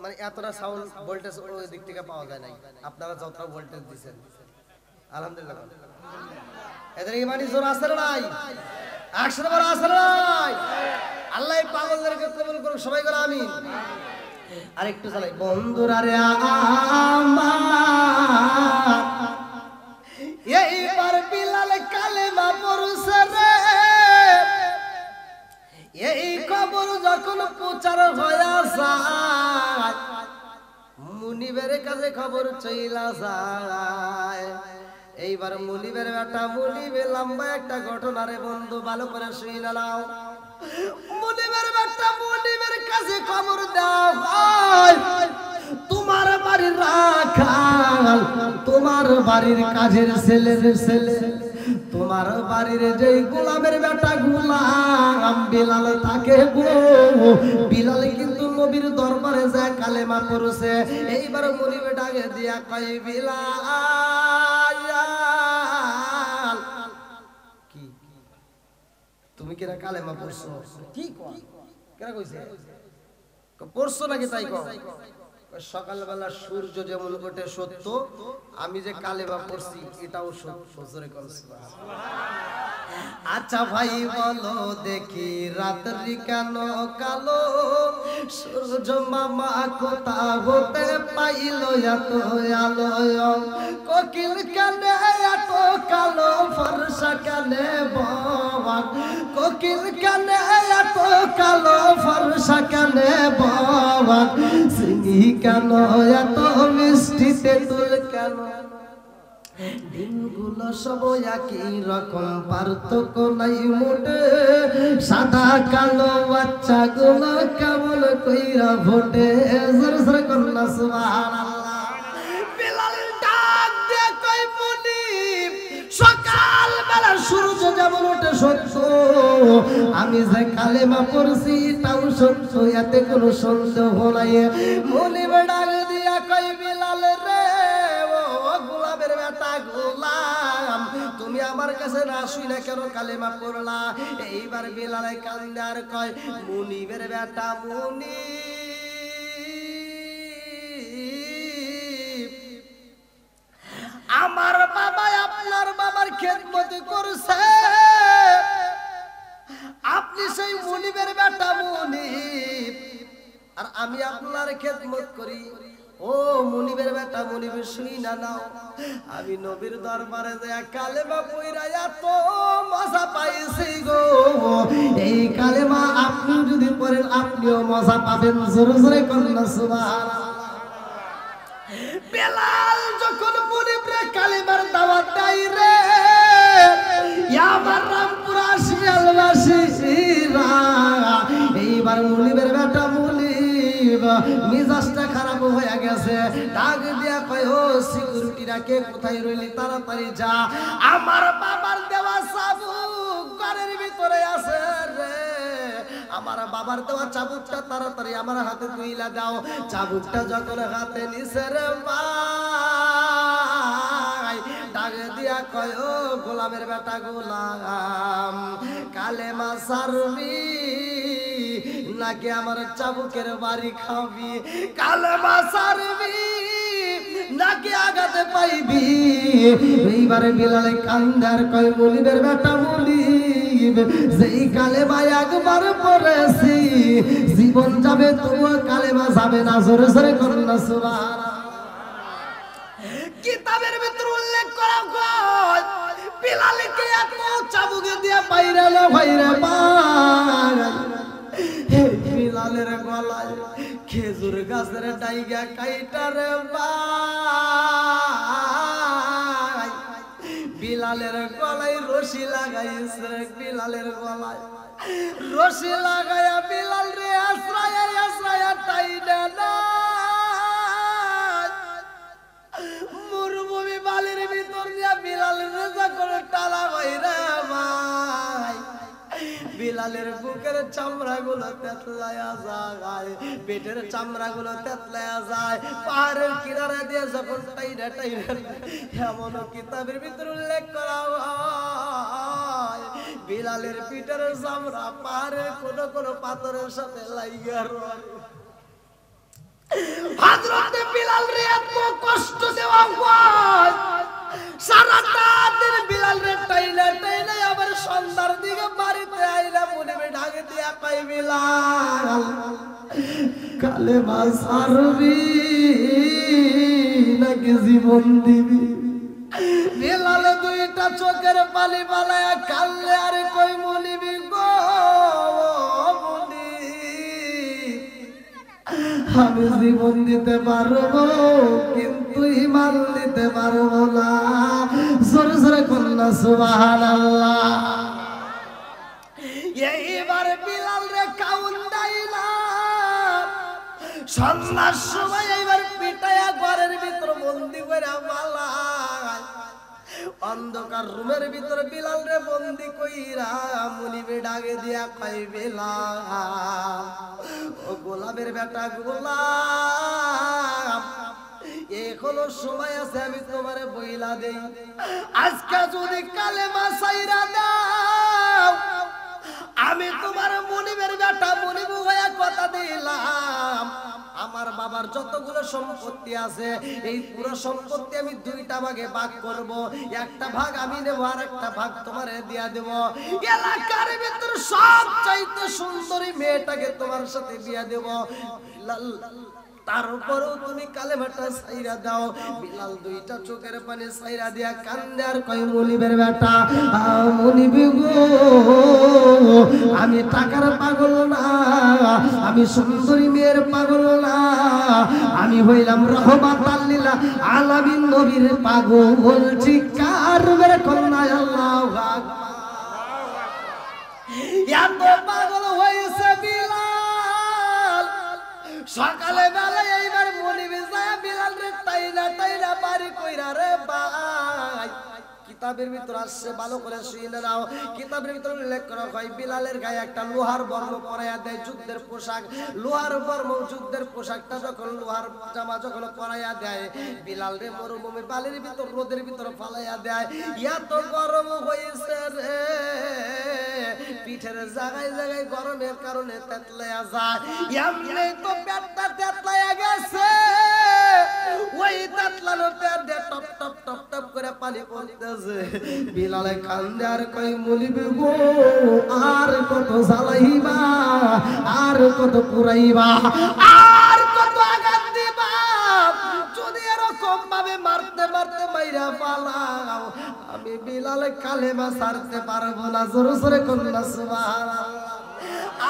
A: মানে এতটা সাউন্ড ভোল্টেজ ওই দিক থেকে পাওয়া যায় নাই। আপনারা যতটা ভোল্টেজ দিচ্ছেন আলহামদুলিল্লাহ, এদের ইমানি জোর আছে না নাই? 100 বার আছে না নাই? আল্লাহ পাগলদেরকে কবুল করুক, সবাই করে আমিন। আরেকটু চালাই। বন্ধুরা রে আমার এইবার বিলাল কালেমা পড়ছে রে, এই খবর যখন প্রচার হয়ে যায় মুনিবের কাছে খবর চইলা যায়। এইবার মুনিবের বেটা মুনিবে লম্বা একটা ঘটনা রে বন্ধু, ভালো করে শুনে নাও। মুনিবের বেটা মুনিবের কাছে খবর দাও, তোমার বাড়ির রাখাল, তোমার বাড়ির কাজের ছেলের ছেলে, তোমার বাড়ির যে গোলামের বেটা গোলাম বিলাল তাকে গো, বিলাল কিন্তু নবীর দরবারে যায় কালেমা পড়ছে। এইবার মুনিবে ডাকে দিয়া কয় বিলাল কি তুমি কিরা কালেমা পড়ছো? কি কয় কেরা কইছে পড়ছো নাকি? তাই কয় সকালবেলা সূর্য যেমন ওঠে সত্য, আমি যে কালেমা পড়ছি এটাও সত্য। জোরে কর সুবহানাল্লাহ। আচ্ছা ভাই বলো দেখি রাত্রি কেন কালো, সূর্য মামা কোথা হতে পাইল এত আলো, কোকিল কানে এত কালো ফর্সা কানে বাবা, কোকিল কানে এত কালো ফর্সা কানে বাবা, সিংহি কেন এত মিষ্টি তেঁতুল কেন, দিনগুলো সব একই রকম পার্থক্য নাই মোটে, সাদা কালো বাচ্চা গুলো কেমন কইরা ভোটে। জোরে জোরে কন্যা সুবহানাল্লাহ। বিলাল ডাক দিয়ে কই মুনিব, সকাল বেলা সূর্য যেমন ওঠে সত্য, আমি যে কালেমা পড়ছি তাও সত্য, এতে কোনো সন্দেহ নাই। মুনিব ডাক দিয়া কই বিলাল রে, গোলামের বেটা গোলাম, তুমি আমার কাছে না শুইনা কেন কালেমা পড়লা? এইবার বিলালে কান্দে আর কয় মুনিবের বেটা মুনিব, আমার বাবা আপনার বাবার খেদমত করছে, আপনি সেই মুনিবের বেটা মুনিব, আর আমি আপনার খেদমত করি। ও মুনিবের বেটা মুনিব শুইনা নাও, আমি নবীর দরবারে যায় কালেমা পইরা এত মজা পাইছি গো, এই কালেমা আপনি যদি পড়েন আপনিও মজা পাবেন। জোরে জোরে কন্যা সুবহানাল্লাহ। বেলাল যখন মুনিবরে কালেমার দাওয়াত দেয় রে, আমার রামপুরা শিয়ালবাসীরা, এইবার মুনিবের বেটা মুনিব মিজাজটা খারাপ হয়ে গেছে, ডাক দিয়া কয় ও সিকিউরিটিরা কে কোথায় রইলি, তাড়াতাড়ি যা, আমার বাবার দেওয়া চাবুক ঘরের ভিতরে আছে রে, আমার বাবার দেওয়া চাবুকটা তাড়াতাড়ি আমার হাতে তুইলা দাও। চাবুকটা যখন হাতে নিছে রে ভাই, ডাক দিয়া কয় ও গোলামের বেটা গোলাম, কালেমা সারবি নাকি আমার চাবুকের বাড়ি খাবি? কালেমা সারবি নাকি আগাতে পাইবি? এইবারে বিলালে কান্দার কয় মুনিবের বেটা মুনিব, যেই কালেমা একবার পড়েছি জীবন যাবে তবুও কালেমা যাবে না। জোরে জোরে করুন না সুবহানাল্লাহ। কিতাবের ভিতরে উল্লেখ করা হয় বিলালকে এত চাবুকে দিয়া পাইরালো ভাইরে ভাই, বিলালের গলায় খেজুর গাছের ডাইগা কাইটারে ভাই, বিলালের গলায় রশি লাগাইছে, বিলালের গলায় রশি লাগায়া বিলাল রে আশ্রয়া আশ্রয়া টাইনা না মরুভূমি বালির ভিতর দিয়া বিলাল রেজা করে টালা বাইরা ভাই, বিলালের বুকের চামড়া গুলো তেতলায়া যায়, পেটের চামড়া গুলো তেতলায়া যায়, পাহাড়ের কিনারে দিয়ে যখন টাইনা টাইনা, এমন কিতাবের ভিতরে উল্লেখ করা হয় বিলালের পিঠের চামড়া পাহাড়ের কোন কোন পাথরের সাথে লাইগা রয়। হযরতে বিলাল রে এত কষ্ট দেওয়া হয়, সারাটা দিন বিলাল রে টাইনা টাইনা আবার সন্ধ্যার দিকে বাড়িতে আইলা মুনিবে ঢাকে দিয়া কই বিলাল, কালেমা সারবি নাকি জীবন দিবি? বিলাল দুইটা চোখের পানি বালায়া কাল্লে আর কই মুনিবি গো আমি জীবন দিতে পারবো কিন্তু ঈমান দিতে পারবো না। জোরে জোরে কন্যা সুবহানাল্লাহ। এইবার বিলাল রে কাউন্দাইলা সন্ধ্যার সময় এইবার পিটায়া ঘরের ভিতর বন্দি করে মালায়, অন্ধকার রুমের ভিতর বিলাল রে বন্দি কইরা মুনিবে ডাকে দিয়া কই বিলাল, ও গোলামের বেটা গোলাম, এখনো সময় আছে আমি তোমারে বইলা দেই, আজকে যদি কালেমা সাইরা দাও আমি তোমার মুনিবের বেটা মুনিব হইয়া কথা দিলাম, আমার বাবার যতগুলো সম্পত্তি আছে এই পুরো সম্পত্তি আমি দুইটা ভাগে ভাগ করব, একটা ভাগ আমি নেব আর একটা ভাগ তোমারে দিয়া দেব, এলাকার ভিতর সবচাইতে সুন্দরী মেয়েটাকে তোমার সাথে বিয়া দেব, তারপরেও তুমি কালেমাটা সাইরা দাও। বিলাল দুইটা চোখের পানি সাইরা দিয়া কান্দে আর কই মুনিবের বেটা মুনিব গো, আমি টাকার পাগল না, আমি সুন্দরী মেয়ের পাগল না, আমি হইলাম রহমাতাল লিল আলামিন নবীর পাগল। বলছি কার মেরে কন্যা আল্লাহু আকবার, এত পাগল হয়েছে বিলাল। সকালে বেলায় এইবার মুনিবে যায় বিলাল রে টাইনা টাইনা বাড়ি কইরা রে ভাই, কিতাবের ভিতর আসছে ভালো করে শুনে নাও, কিতাবের ভিতর উল্লেখ করা হয় বিলালের গায়ে একটা লোহার বর্ম পরাইয়া দেয়, যুদ্ধের পোশাক, লোহার বর্ম যুদ্ধের পোশাকটা যখন লোহার জামা যখন পরাইয়া দেয় বিলাল রে মরুভূমি বালির ভিতর রোদের ভিতর ফালাইয়া দেয়, এত গরম হয়েছে রে পিঠের জায়গায় জায়গায় গরমের কারণে তেতলায়া যায়, এমনি তো পেটটা তেতলায়া গেছে, ওই তেতলানো পেট দিয়ে টপ টপ টপ টপ করে পানি পড়তেছে। বিলালে কান্দে আর কই মুনিব গো আর কত জ্বালাইবা, আর কত পুরাইবা, আর কত আঘাত দিবা, যদি এরকম ভাবে মারতে মারতে মাইরা পালাও আমি বিলাল কালেমা ছাড়তে পারবো না। জোরে জোরে কন্যা সুবহানাল্লাহ।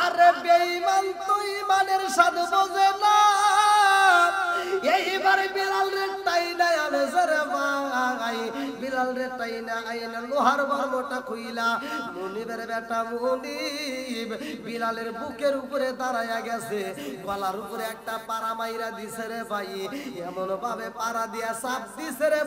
A: আরে বেঈমান তো ঈমানের স্বাদ বোঝে না, এইবার বিলাল রে টাইনা আনে জরে ভাই, বিলাল রে টাইনা আইনা লোহার বর্মটা খুইলা মুনিবের বেটা মুনিব বিলালের বুকের উপরে দাঁড়ায়া গেছে, গলার উপরে একটা পাড়া মাইরা দিছে রে ভাই, এমন ভাবে পাড়া দিয়া চাপ দিছে রে।